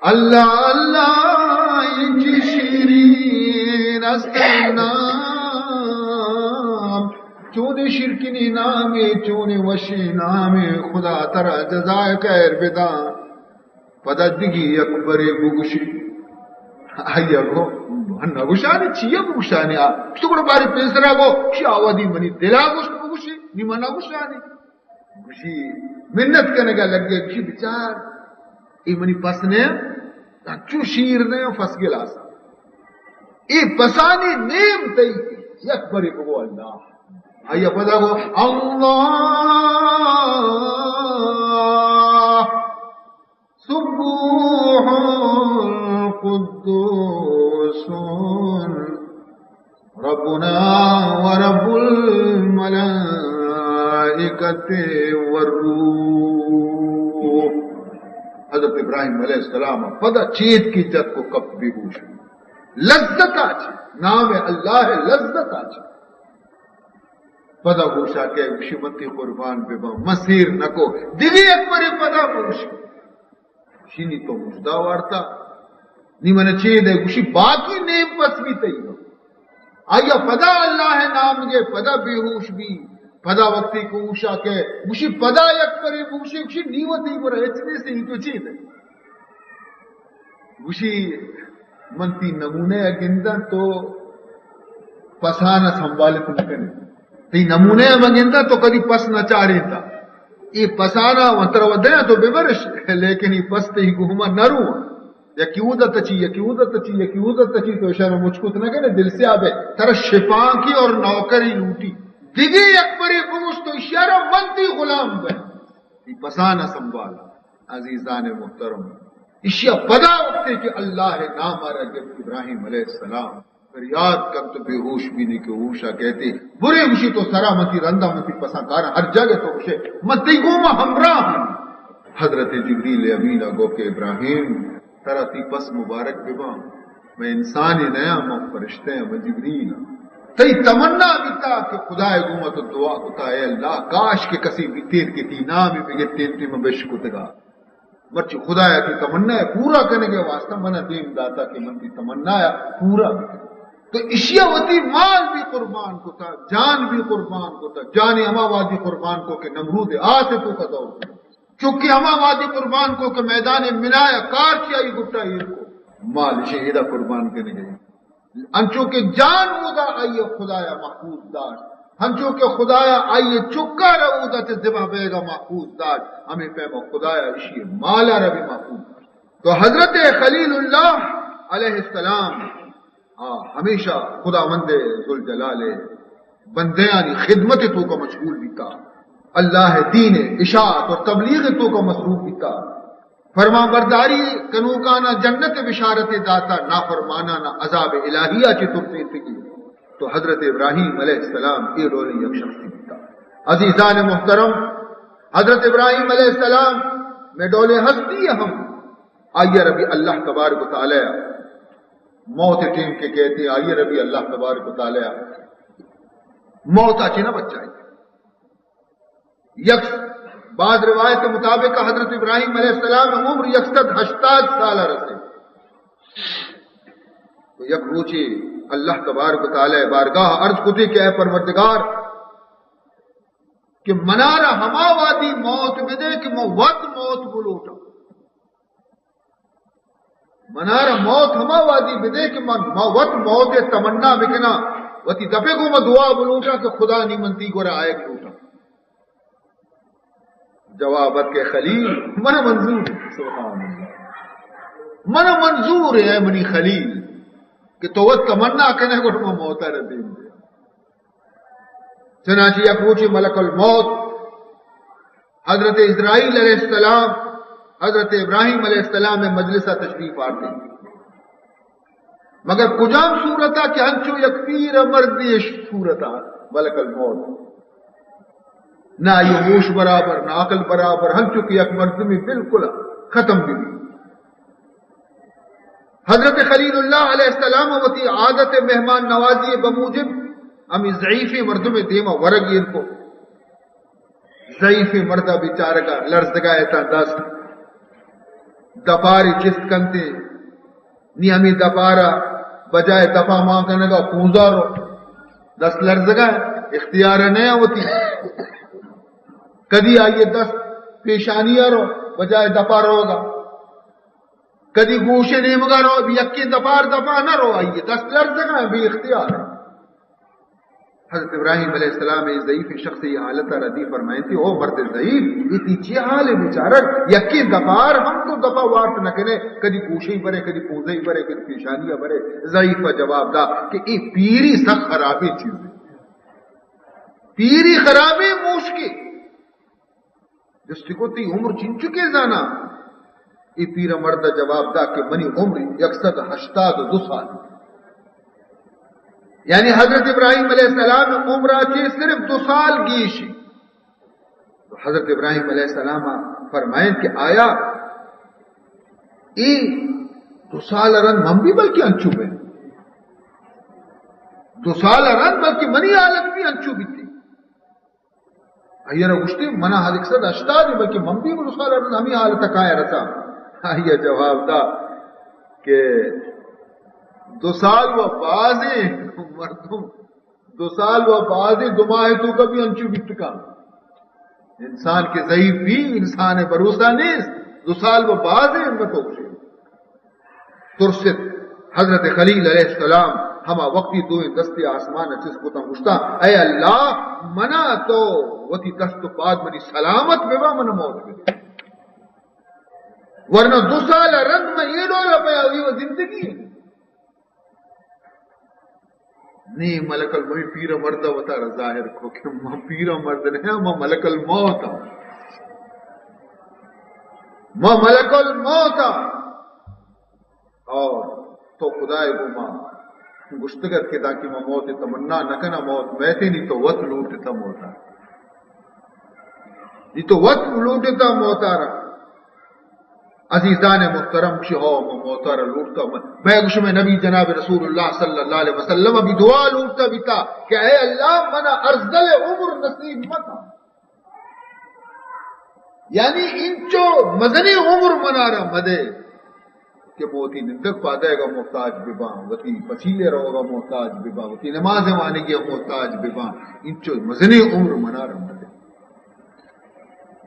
اللہ اللہ چی شیرین است نام چونے شرکنی نامی چونے وشی نامی خدا ترا جزائے خیر بدا پدا دگی اکبر بگوشی آئیا گو نگوشانی چیئے بگوشانی تو کڑا باری پیسرا گو چی آوادی منی دلا گوشت بگوشی نیما نگوشانی گوشی منت کرنے گا لگ گئے گوشی بچار ای منی پسنے چو شیر نے فس گلا سا ای پسانی نیم تی یک بری بگو اللہ آئیا پدا گو اللہ سبوح قدوس ربنا ورب الملائکت والروح حضرت ابراہیم علیہ السلام پدا چیت کی جت کو کب بھی ہوش لذت آچ نام اللہ ہے لذت آچ پدا گوشا کہ شمتی قربان پہ مسیر نکو دیوی اکبر پدا گوشا شینی تو مجدہ وارتا نی من چید ہے گوشی باقی نیم پس بھی تیو آیا پدا اللہ ہے نام گے پدا بیہوش بھی پدا وقتی کو اوشا کہ گوشی پدا اکبر گوشی گوشی نیوتی برا اچنے سے ہی تو چید ہے گوشی منتی نمونے اگندہ تو پسانا سنبالت نکنے تی نمونے اگندہ تو کدی پس نہ چاڑی تا یہ پسانا وطر ودنا تو ببرش لیکن یہ پستے ہی گوہما نرو یکی تو اشارہ مجھ کو اتنا کہ دل سے آبے ترا شفا کی اور نوکری لوٹی دیگی اکبری قمس تو اشارہ منتی غلام بے پسانہ سنبھالا عزیزان محترم اشیا بدا وقت ہے کہ اللہ نام آرہ جب ابراہیم علیہ السلام پھر یاد کر تو بے ہوش بھی نہیں کہ ہوشا کہتے برے مشی تو سرا متی رندہ متی پسا کارا ہر جگہ تو خوشے متی گوما ہمراہ حضرت جبریل امین گو کہ ابراہیم ترا تی پس مبارک ببا میں انسان نیا میں فرشتے ہیں میں جبریل تی تمنا بیتا کہ خدا گوما تو دعا ہوتا ہے اللہ کاش کے کسی بیتیر کی تی نامی بگت تینتی میں بشکتگا مرچی خدا ہے کہ تمنا ہے پورا کرنے کے واسطہ منہ دیم داتا کہ من کی تمنا ہے پورا بھی تو اشیاء ہوتی مال بھی قربان کو تھا جان بھی قربان کو تھا جان اما وادی قربان کو کہ نمرود آصفو کا دور چونکہ اما وادی قربان کو کہ میدان منایا کار چیائی گٹا ہی کو مال شہیدہ قربان کرنے گئی انچو کہ جان مودا آئیے خدایا محفوظ دار ہنچو کہ خدایا آئیے چکا رہو تے زبا بیگا محفوظ دار ہمیں پیما خدایا اشی مالا ربی محفوظ دار تو حضرت خلیل اللہ علیہ السلام ہمیشہ خدا مند ذوالجلال بندیانی خدمت تو کا مشغول بھی تھا اللہ دین اشاعت اور تبلیغ تو کا مصروف بھی تھا فرما برداری کنوکانا جنت بشارت داتا نہ فرمانا نہ عذاب الہیہ کی ترتے تھی تو حضرت ابراہیم علیہ السلام یہ رولی یک شخصی بھی تھا عزیزان محترم حضرت ابراہیم علیہ السلام میں ڈولے ہستی ہم آئیے ربی اللہ تبارک و تعالی موت ٹیم کے کہتے ہیں آئیے ربی اللہ تبارک و تعالی موت آچے نہ بچائے یک بعض روایت کے مطابق حضرت ابراہیم علیہ السلام عمر 180 سال رسے تو یک روچی اللہ تبارک و تعالی بارگاہ عرض کتی کہ اے پروردگار کہ منارا ہما وادی موت میں دے کہ میں وقت موت بلوٹا منارا موت ہما وادی میں دے کہ میں وقت موت تمنا بکنا وتی دفے کو میں دعا بلوٹا کہ خدا نہیں منتی کو رائے لوٹا جوابت کے خلیل من منظور سبحان اللہ من منظور ہے منی خلیل کہ تو وہ تمنا کہنے کو میں موتا رہتے ہیں چنانچہ یہ پوچھی ملک الموت حضرت اسرائیل علیہ السلام حضرت ابراہیم علیہ السلام میں مجلسہ تشریف آتے ہیں مگر کجام صورتا کہ ہنچو یک پیر مردی صورتا ملک الموت نہ یہ ہوش برابر نہ عقل برابر ہنچو کہ یک مردمی بالکل ختم بھی حضرت خلیل اللہ علیہ السلام وتی عادت مہمان نوازی بموجب ہم ضعیف مردم دیما ورگی ان کو ضعیف مردہ بیچارہ کا لرزگا ایتا دست دپاری چست کنتے نی ہمیں دپارا بجائے دپا ماں کرنے کا پونزا رو دست لرزگا اختیار نیا ہوتی کدی آئیے دست پیشانیاں رو بجائے دپا رو گا کدی گوشے نیمگا رو یکی دپار دپا نہ رو آئیے دست لرزگا بھی اختیار ہے حضرت ابراہیم علیہ السلام اس ضعیف شخص یہ حالت ردی فرمائیں تھی او مرد ضعیف یہ تیچی حال ہے بیچارہ یکی دپار ہم تو دپا وارت نہ کرے کدی گوشے ہی برے کدی پوزے ہی برے کدی پیشانیاں برے ضعیف کا جواب دا کہ یہ پیری سخت خرابی چیز ہے پیری خرابی موش کی جس کو تی عمر چن چکے جانا یہ پیر مرد جواب دا کہ منی عمر 182 سال یعنی حضرت ابراہیم علیہ السلام عمرہ کی صرف 2 سال گیشی تو حضرت ابراہیم علیہ السلام فرمائیں کہ آیا ای 2 سال رن ہم بھی بلکہ انچو میں 2 سال رن بلکہ منی حالت بھی انچو بھی تھی آئیے رگشتی منہ 180 بلکہ من بھی 2 سال رن ہمیں حالت کائے رسا آئیے جواب دا کہ 2 سال وہ بازی مردم 2 سال وہ بازی دماغ تو کبھی انچو بٹکا انسان کے ضعیف بھی انسان بھروسہ نہیں 2 سال وہ بازی ان میں تو ترست حضرت خلیل علیہ السلام ہما وقتی دوئیں دستی آسمان اچھس کو تنگشتا اے اللہ منا تو وتی دست پاد منی سلامت بے من موت بے ورنہ 2 سال رنگ میں یہ ڈولا پہ وہ زندگی ہے نہیں ملک الموت پیر مرد وتا ظاہر کو کہ ماں پیر مرد نہیں ماں ملک الموت ماں ملک الموت اور تو خدائے کو ماں گشتگت کے تاکہ ماں موت تمنا نہ کنا موت بیٹھے نہیں تو وقت لوٹتا موتا یہ تو وقت لوٹتا موتا رہا عزیزان محترم شہو موتا رہا لوٹتا میں گوش میں نبی جناب رسول اللہ صلی اللہ علیہ وسلم ابھی دعا لوٹتا بھی تھا کہ اے اللہ منا ارزل عمر نصیب متا یعنی انچو مدنی عمر منا رہا مدے کہ موتی نندک پادے گا محتاج بباں وتی پسیلے رہو گا محتاج بباں وتی نماز مانے گیا محتاج بباں انچو مزنی عمر منا رہا مدے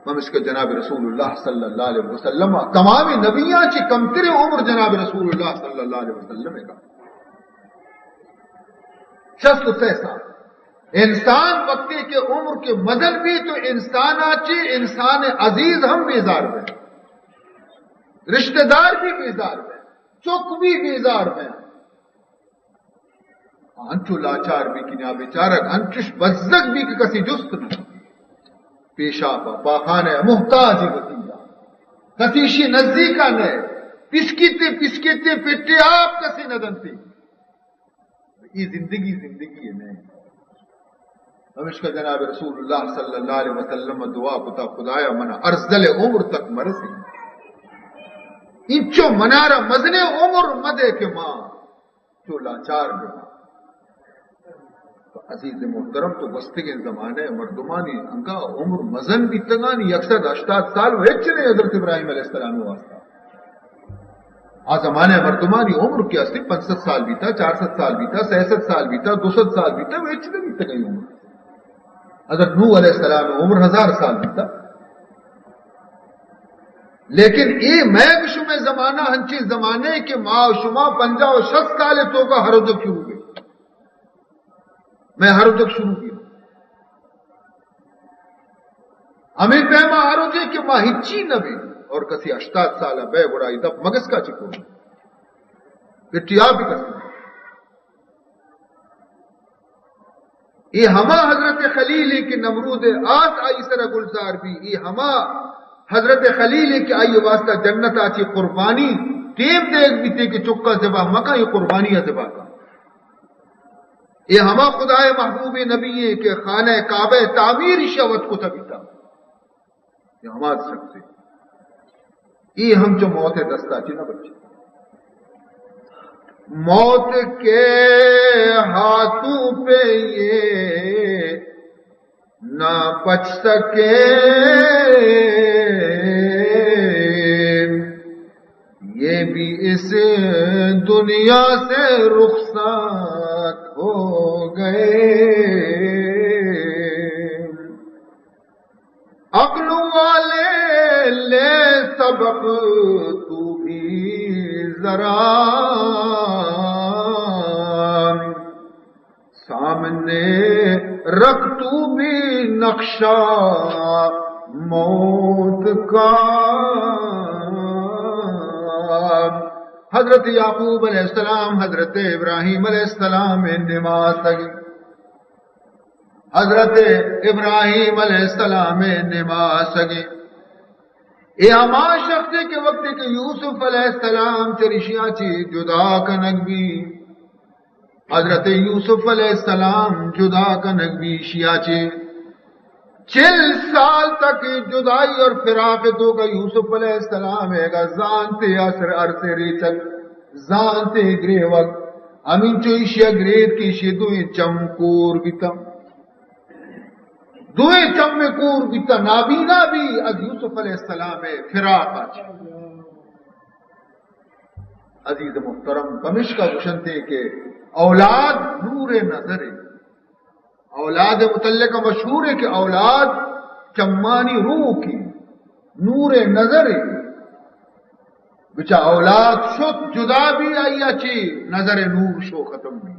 ہم اس کا جناب رسول اللہ صلی اللہ علیہ وسلم تمام نبیاں چی کمتر عمر جناب رسول اللہ صلی اللہ علیہ وسلم کا 66 سال انسان وقتی کے عمر کے مزن بھی تو انسان آچی انسان عزیز ہم بیزار میں رشتہ دار بھی بیزار میں چک بھی بیزار میں انچو لاچار بھی کنیا بیچارک انچش بزک بھی کہ کسی جست نہیں پیشاب پاخانے محتاج وطیہ کسیشی نزدیکا نے پسکیتے پٹے آپ کسی ندنتی یہ زندگی ہے نہیں ہم اس کا جناب رسول اللہ صلی اللہ علیہ وسلم دعا کتا خدایا منا ارزل عمر تک مرسی انچو منارا مزنے عمر مدے کے ماں چو لاچار بنا عزیز محترم تو وسطی زمانے مردمانی انگا عمر مزن بھی تگانی اکثر 80 سال ویچنے حضرت ابراہیم علیہ السلام واسطہ آ زمانے مردمانی عمر کیا 65 سال بھی تھا 64 سال بھی تھا 66 سال بھی تھا 200 سال بھی تھا ویچنے بھی تگئی عمر حضرت نوح علیہ السلام عمر 1000 سال بھی تھا لیکن یہ میں شمع زمانہ ہنچی زمانے کے ماں شما 50 و 60 سال تو کا ہر دک شروع گئے میں ہر دک شروع کیا ہمیں پیما ہر دے کہ ماں ہچی نہ بھی اور کسی 80 سال بے بڑائی دب مگس کا چکو پٹیا بھی کسی یہ ہما حضرت خلیل کی نمرود آس آئی سر گلزار بھی یہ ہما حضرت خلیل کی آئی واسطہ جنت آچی قربانی ٹیم دیکھ بھی تھے کہ چکا زبا مکہ یہ قربانی زبا کا یہ ہما خدائے محبوب نبی کے خانہ کعبہ تعمیر شوت کو تبھی تھا یہ ہمارے شخص سے یہ ہم جو موت دستا چی نہ بچے موت کے ہاتھوں پہ یہ نہ بچ سکے یہ بھی اس دنیا سے رخصت ہو گئے عقل والے لے سبق تو بھی ذرا سامنے رکھ تو بھی نقشہ موت کا حضرت یعقوب علیہ السلام حضرت ابراہیم علیہ السلام نماز تگی حضرت ابراہیم علیہ السلام نماز تگی اے اما شخص کے وقت کہ یوسف علیہ السلام چرشیاں چی جدا کنک بھی حضرت یوسف علیہ السلام جدا کنک بھی شیعہ چی 40 سال تک جدائی اور فراق تو کا یوسف علیہ السلام ہے گا زانتے اثر عرصے ریچل زانتے گرے وقت امین چوئیشیا گریت کی شیدوئے چمکور بیتا دوئے چمکور بیتا نابینا بھی از یوسف علیہ السلام ہے فراق آچ عزیز محترم کمش کا گشنتے کہ اولاد نور نظر ہے اولاد متعلقہ مشہور ہے کہ اولاد چمانی روح کی نور نظر ہے بچا اولاد شد جدا بھی آئی اچھی نظر نور شو ختم بھی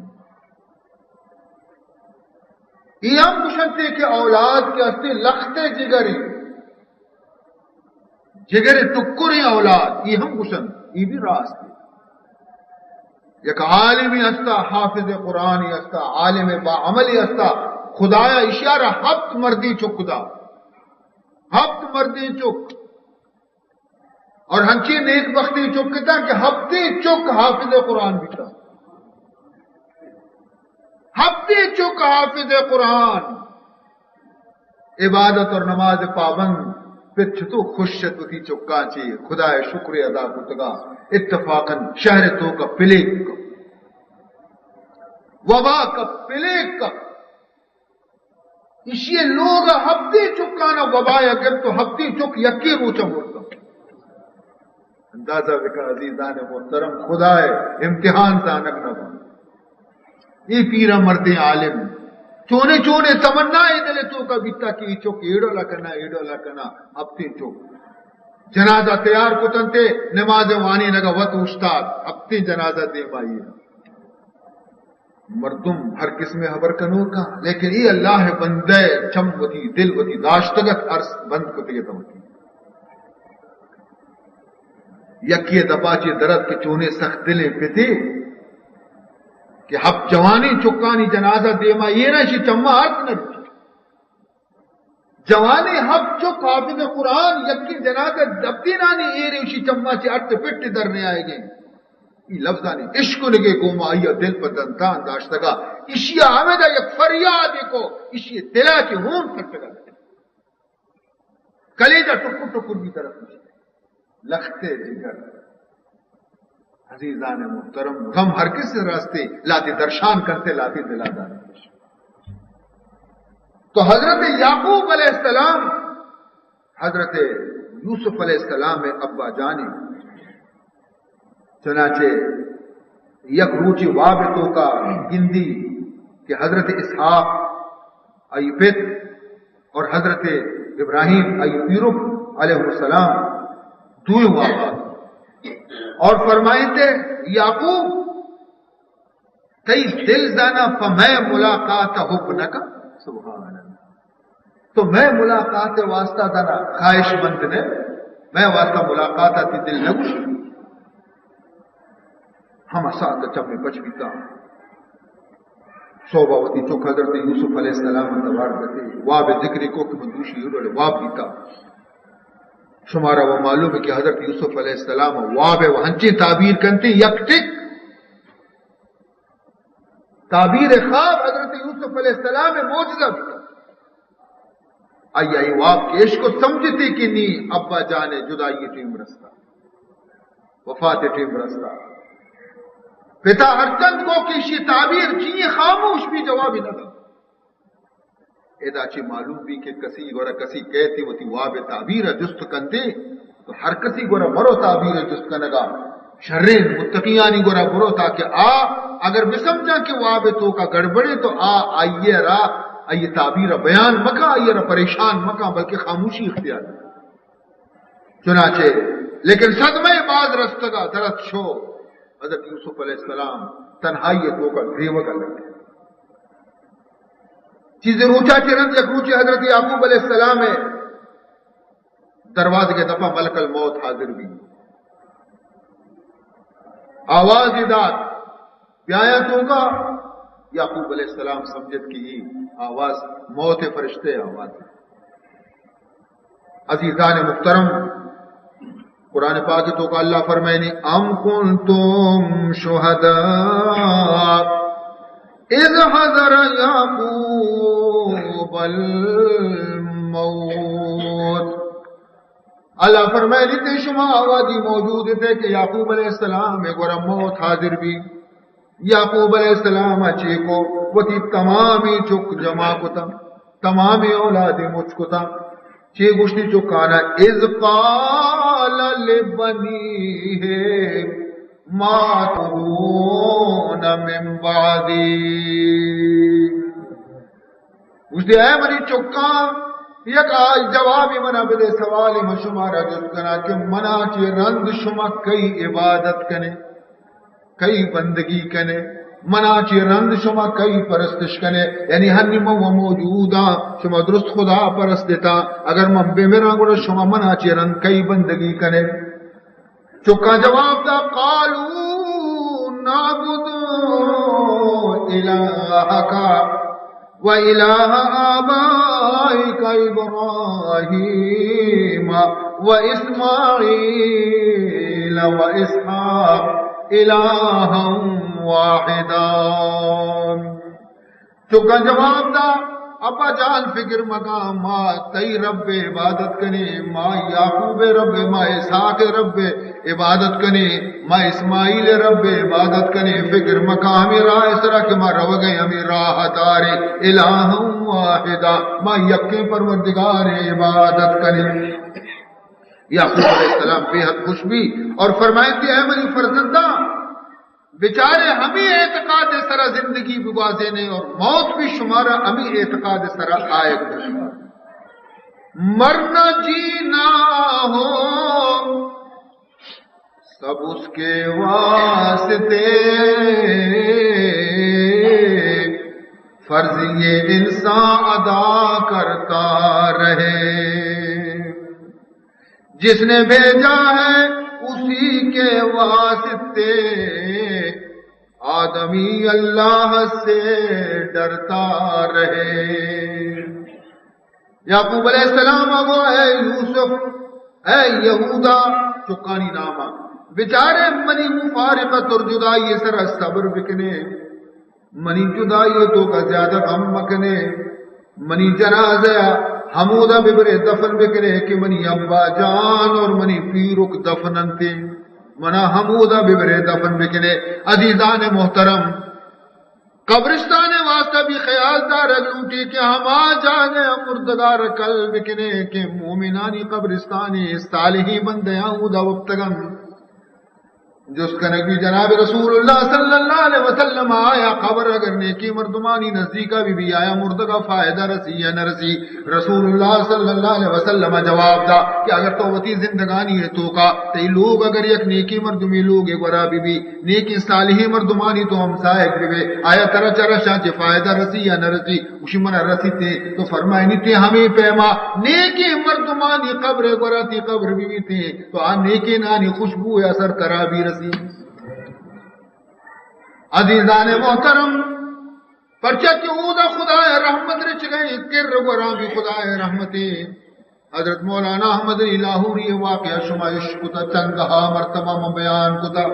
یہ ہم کشنتے کہ اولاد کے ہستے لختے جگری جگر ٹکری اولاد یہ ہم گسن یہ بھی راست ہے. یک عالمی ہستا حافظ قرآنی ہستا عالم با عملی ہستا خدایا اشارہ ہفت مردی چک خدا ہفت مردی چک اور ہنچی نیک بختی چک کتا کہ ہفتے چک حافظ قرآن بھی تھا ہفتے چک حافظ قرآن عبادت اور نماز پابند پھر چھتو خوش چھتی چکا چی خدا شکر ادا کتگا اتفاقاً شہر تو کا پلیک کا وبا کا پلیک کا اسی لوگ ہفتے چکانا وبا اگر تو ہفتے چک یکی روچا مورتا اندازہ بکا عزیزان محترم خدا ہے امتحان زانک نہ یہ پیرا مرد عالم چونے چونے تمنا دلے تو کا بیتا کی چوک ایڈو لکنا ہفتے چوک جنازہ تیار کو تنتے نماز وانی نگا وط استاد ہفتے جنازہ دے بھائی مردم ہر قسم خبر کنو کا لیکن یہ اللہ بندے چم وتی دل وتی داشتگت عرص بند کو تگے تو یکی دپاچے درد کے چونے سخت دلے پتے کہ ہب جوانی چکانی جنازہ دیما یہ نہ شی چما عرض نہ جوانی ہب چک حافظ قرآن یکی جنازہ دبتی نانی اے ریشی چما چی ارت پٹ درنے آئے گئے یہ لفظانی عشق لگے گوما آئیا دل پر دندان داشتگا اسی آمدہ یک فریاد کو اسی دلا کے ہون پھٹگا کلیجہ ٹکر ٹکر بھی طرف لختے جگر عزیزان محترم غم ہر کس راستے لاتے درشان کرتے لاتے دلا دانے. تو حضرت یعقوب علیہ السلام حضرت یوسف علیہ السلام میں ابا جانی چنانچہ یک روچی وابتوں کا گندی کہ حضرت اسحاق ای پت اور حضرت ابراہیم ای پیرک علیہ السلام دوئے وابات اور فرمائیں تھے یعقوب تئی دل زانا فمیں ملاقات حبنک سبحان اللہ تو میں ملاقات واسطہ دانا خواہش مند نے میں واسطہ ملاقات آتی دل نگوش ہم اساد چمے بچ بیتا صوباوتی چوک حضرت یوسف علیہ السلام تبار کرتے واب ذکری کو کہ مندوشی ہو واب بیتا شمارا وہ معلوم ہے کہ حضرت یوسف علیہ السلام واب وہنچی تعبیر کرتے یکٹک تعبیر خواب حضرت یوسف علیہ السلام موجزہ بھی آئی واب کے عشق کو سمجھتے کہ نہیں ابا جانے جدائی ٹیم رستا وفات ٹیم رستا پتا ہر چند کو کسی تعبیر چیئے خاموش بھی جواب ہی نہ تھا ایدا چی معلوم بھی کہ کسی گورا کسی کہتی وہ تھی واب تعبیر جست کنتے تو ہر کسی گورا مرو تعبیر جست کنگا شرین متقیانی گورا برو تاکہ اگر بسمجھا کہ واب تو کا گڑبڑے تو آئیے را آئیے تعبیر بیان مکا آئیے را پریشان مکا بلکہ خاموشی اختیار چنانچہ لیکن صدمہ باز رستگا درد شو حضرت یوسف علیہ السلام تنہائی تو کا گریوہ کا لگے چیزیں روچا چرند یک روچے حضرت یعقوب علیہ السلام ہے دروازے کے دفعہ ملک الموت حاضر بھی آواز داد پیایا تو کا یعقوب علیہ السلام سمجھت کی آواز موت فرشتے آواز عزیزان محترم قرآن پاک تو کا اللہ فرمائنی ام کنتم شہداء اذ حضر یعقوب الموت اللہ فرمائنی تے شما آوازی موجود تھے کہ یعقوب علیہ السلام ایک ورہ موت حاضر بھی یعقوب علیہ السلام اچھے کو وتی تمامی چک جمع کتا تمامی اولاد مجھ کتا چھ گشتی چکانا اذ قال لبنیہ ما ترون من بعدی گشتی اے منی چکا یک آج جوابی منا بدے سوالی میں شمارا جس کنا کہ منا چی رند شما کئی عبادت کنے کئی بندگی کنے منا چی رند شما کئی پرستش کنے یعنی ہنی مو موجودا شما درست خدا پرست دیتا اگر من بے میرا گوڑا شما منا چی رند کئی بندگی کنے چکا جواب دا قالو نعبد الہکا و الہ آبائک ابراہیم و اسماعیل و اسحاق الہا واحدا. چکا جواب دا ابا جان فکر مقام ما تئی رب عبادت کنے ما یعقوب رب ما اسحاق رب عبادت کنے ما اسماعیل رب عبادت کنے فکر مقام راہ اس طرح کہ ما رو گئے ہمیں راہ دارے الہ واحدا ما یکے پروردگار عبادت کنے. یعقوب علیہ السلام بے حد خوش بھی اور فرمائے کہ اے میری فرزندہ بیچارے ہمیں اعتقاد سرا زندگی بگازے نے اور موت بھی شمارا ہمیں اعتقاد سرا آئے شمار مرنا جینا ہو سب اس کے واسطے فرض یہ انسان ادا کرتا رہے جس نے بھیجا ہے اسی کے واسطے آدمی اللہ سے ڈرتا رہے. یعقوب علیہ السلام ابو اے یوسف اے یہودا چکانی نامہ بیچارے منی مفارقت اور جدائی سر صبر بکنے منی جدائی تو کا زیادہ غم مکنے منی جنازہ حمودہ ببرے دفن بکرے کہ منی ابا جان اور منی پیرک دفنن تھے منا حمودہ ببرے دفن بکرے. عزیزان محترم قبرستان واسطہ بھی خیال دار لوٹی کہ ہم آ جانے مردگار کل بکنے کہ مومنانی قبرستانی صالحی بندے آؤدہ وقتگن جس کا نبی جناب رسول اللہ صلی اللہ علیہ وسلم آیا خبر اگر نیکی مردمانی نزدیکا بھی آیا مردگا فائدہ رسی یا نہ رسی رسول اللہ صلی اللہ علیہ وسلم جواب دا کہ اگر تو وتی زندگانی ہے تو کا تی لوگ اگر یک نیکی مردمی لوگ ایک ورا بھی نیکی صالحی مردمانی تو ہم سائق بھی آیا ترہ چرہ شاہ چے فائدہ رسی یا نہ رسی اسی منہ رسی تے تو فرمائے نہیں تے ہمیں پیما نیکی مردمانی قبر ورا تی قبر بھی تے تو آ نیکی نانی خوشبو یا سر کرا بھی رسی. عزیزان محترم پرچہ کہ اودا خدا رحمت رچ گئے کر گورا بھی خدا رحمتی حضرت مولانا احمد لاہوری واقعہ شمائش کتا چندہا مرتبہ میں بیان کتا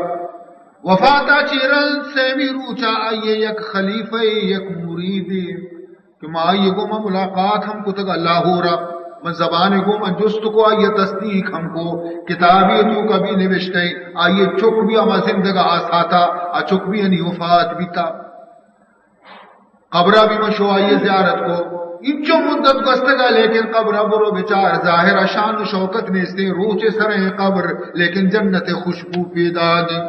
وفاتا چیرل سیمی روچا آئیے یک خلیفہ یک مریدی کہ ما آئیے کو ما ملاقات ہم کتا لاہورا من زبان کو من جست کو آئیے تصدیق ہم کو کتابی تو کبھی نوشتے آئیے چک بھی ہم زندگا آساتا چک بھی یعنی وفات بھی تا قبرہ بھی مشو آئیے زیارت کو انچو مدت گستگا لیکن قبرہ برو بچار ظاہر شان و شوکت نیستے روچے سریں قبر لیکن جنت خوشبو پیدا دی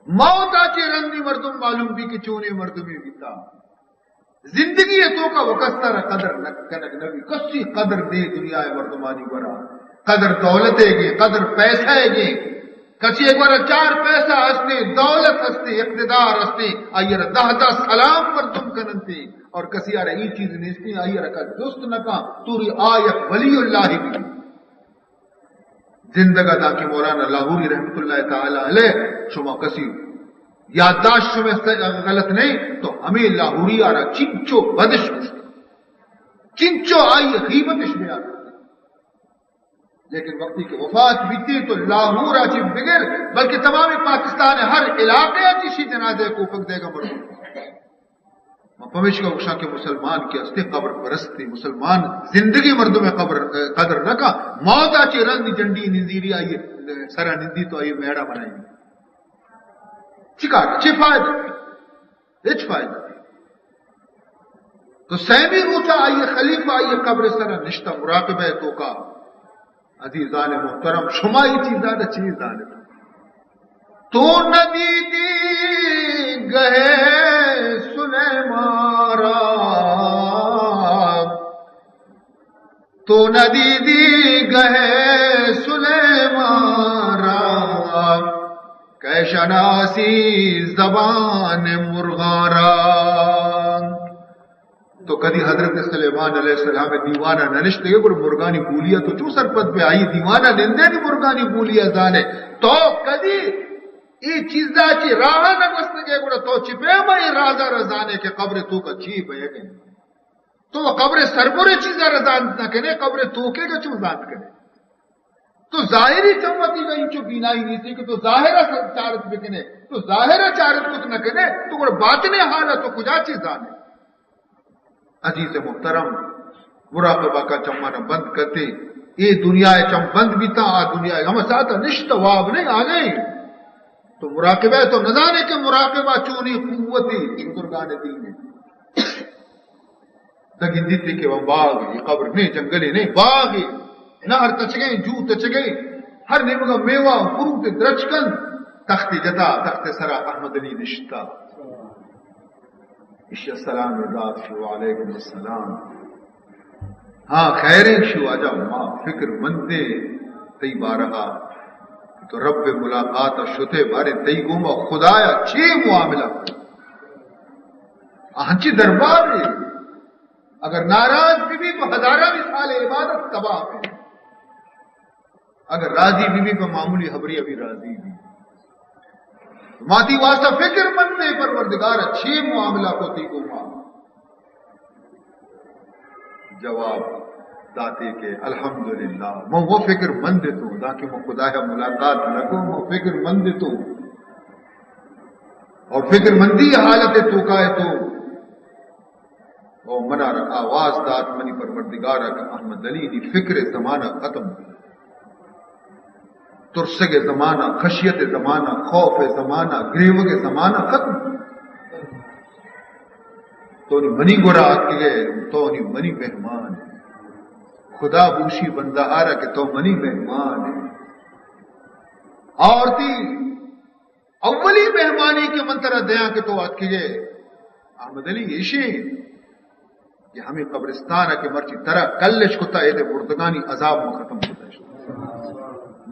موتا چی رندی مردم معلوم بھی کہ چونے مردمی بیتا زندگی ہے تو کا وکستر قدر کنک نبی کسی قدر دے دنیا مردمانی برا قدر دولت ہے گی قدر پیسہ ہے گی کسی ایک بار چار پیسہ ہستے دولت ہستے اقتدار ہستے آئیر دہتا سلام مردم کننتے اور کسی آرہ ای چیز نیستی آئیر کا جست نکا توری آیت ولی اللہ بھی زندگا دا کہ مولانا لاہوری رحمت اللہ تعالی علیہ شما کسی یادداشت میں غلط نہیں تو ہمیں لاہوری آ رہا چنچو بدش چنچو آئی غیبتش میں آ رہا لیکن وقتی کے وفات بیتی تو لاہور آچی بغیر بلکہ تمام پاکستان ہر علاقے آچی جنازے کو پک دے گا مردم پمیش کا اکشا کے مسلمان کے استے قبر پرستے مسلمان زندگی مردم قدر رکھا موت آچی رنگ جنڈی نزیری آئیے سرا نندی تو آئیے میڑا بنائی چکا چھ فائدہ اچھ فائدہ تو سیمی روچا آئیے خلیفہ آئیے قبر سرا نشتہ مراقبہ تو کا عزیزان محترم شمائی چیزان چیزان تو ندی دی گئے سلیمارا تو ندی دی گئے سلیمارا کہ اے شناسی زبان مرغارا. تو کدی حضرت سلیمان علیہ السلام دیوانہ ننشتے گے پر مرغانی بولیا تو چو سرپت پہ آئی دیوانہ نندے نہیں مرغانی بولیا زانے تو کدی ای چیزا چی راہا نگوست گے گوڑا تو چپے میں رازہ رزانے کے قبر تو کا چی بے گئے تو وہ قبر سربرے چیزا رزان نہ کنے قبر تو کے گا چو ذات کنے تو ظاہری چمتی گا انچو بینائی نہیں تھی کہ تو ظاہرہ چارت بکنے تو ظاہرہ چارت کت نہ کنے تو گوڑا باطنے حالا تو کجا چیزانے. عزیز محترم مراقبہ کا چمانہ بند کرتے یہ دنیا چم بند بھی تھا آ دنیا ہم ساتھ نشت واب نہیں آ گئی تو مراقبہ تو نہ جانے کے مراقبہ چونی قوتی بزرگان دین لیکن دیتی کہ وہ باغ یہ قبر نہیں جنگلی نہیں باغ نہر تچ گئی جو تچ گئی ہر نیمگا میوہ فروٹ درچکن تخت جتا تخت سرا احمد علی نشتا اشیا السلام ذات شو علیکم السلام. ہاں خیریں شو آجا ماں فکر مندے تی بارہا تو رب ملاقات شتے بارے تی گوما خدایا چھ معاملہ ہنچی دربار ہے اگر ناراض بھی تو ہزارہ بھی سال عبادت تباہ ہے اگر راضی بھی تو معمولی خبری ابھی راضی بھی ماتی واسطہ فکر مند نے پروردگار اچھے معاملہ کو تی کو ماں جواب داتے کہ الحمدللہ میں وہ فکر مند تو تاکہ میں خدا کا ملاقات رکھوں میں فکر مند تو اور فکر مندی حالت تو کا ہے تو اور منا آواز دات منی پروردگار کا احمد علی دی فکر زمانہ ختم ترسگ زمانہ خشیت زمانہ خوف زمانہ گریوگ زمانہ ختم تو نہیں منی گورا کے گئے تو نہیں منی مہمان خدا بوشی بندہ آ رہا کہ تو منی مہمان ہے اور تی اولی مہمانی کے منترہ دیا کہ تو آت کے گئے احمد علی ایشی کہ ہمیں قبرستان کے مرچی طرح کلش کتا ہے مردگانی عذاب میں ختم ہوتا ہے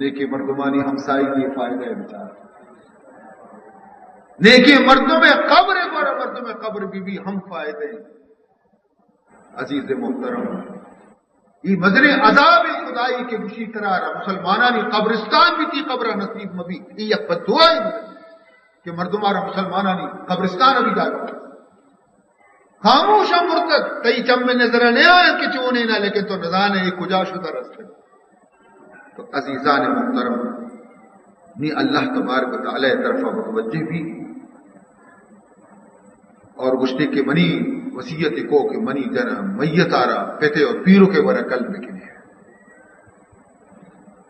نیکی مردمانی ہمسائی کی فائدہ ہے بچار نیکی مردوں میں قبر گورا مردوں میں قبر بھی ہم فائدے عزیز محترم یہ مزر عذاب خدائی کے بشی قرار مسلمانانی قبرستان بھی تھی قبر نصیب مبی یہ یک بدعائی کہ مردمارا مسلمانانی قبرستان ابھی جا کر خاموش مرتد تئی چم میں نظر نہیں آیا کہ چونے نہ لیکن تو نظانے ایک کجا شدہ رستے تو عزیزان محترم نی اللہ تبارک و تعالی طرفہ متوجہ بھی اور گشتے کے منی وسیعت کو کہ منی جنا میت آرا پیتے اور پیروں کے ورہ قلب کنے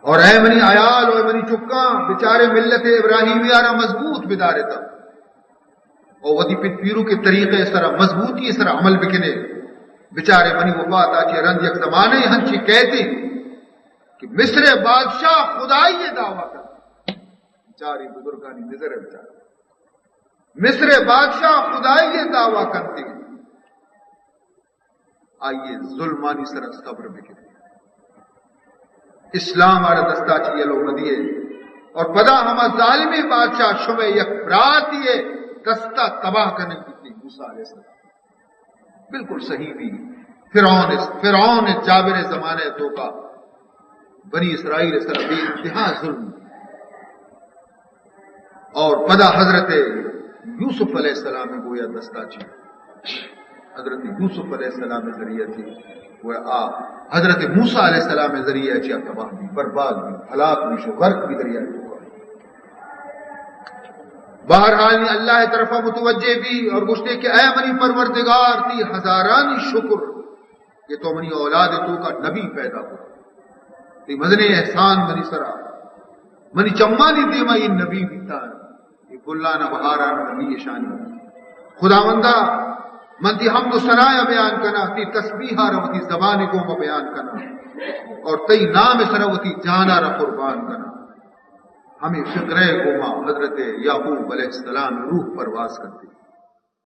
اور اے منی عیال اور منی چکاں بیچارے ملت ابراہیمی آرا مضبوط بدارے تھا اور ودی پیروں کے طریقے اس طرح مضبوطی اس طرح عمل بکنے بیچارے منی وفات آچے رنج یک زمانے ہنچی کہتے کہ مصر بادشاہ خدائی یہ دعویٰ کرتا بیچاری بزرگانی نظر ہے بیچارے مصر بادشاہ خدائی یہ دعویٰ کرتے آئیے ظلمانی سر صبر بکنے اسلام آرہ دستا چیئے لوگ مدیے اور پدا ہما ظالمی بادشاہ شمع یک براتی ہے دستا تباہ کرنے کی تھی موسیٰ علیہ السلام بالکل صحیح بھی فرعون جابر زمانے تو کا بنی اسرائیل اس طرح بے انتہا ظلم اور پدا حضرت یوسف علیہ السلام میں گویا دستا چی حضرت یوسف علیہ السلام میں ذریعہ تھی وہ حضرت موسیٰ علیہ السلام میں ذریعہ چی تباہ بھی برباد بھی ہلاک بھی شو غرق بھی ذریعہ تھی بہرحال اللہ طرفہ متوجہ بھی اور گشتے کہ اے منی پروردگار تی ہزارانی شکر کہ تو منی اولاد تو کا نبی پیدا ہو تی مزن احسان منی سرا منی چمانی دیما یہ نبی بیتان یہ بلانا بہارانا نبی شانی خدا مندہ من تی حمد و ثنایا بیان کنا تی تسبیحہ روتی زبان کو میں بیان کنا اور تی نام سروتی جانا را قربان کنا ہمیں فکرے کو ماں حضرت یعقوب علیہ السلام روح پرواز کرتے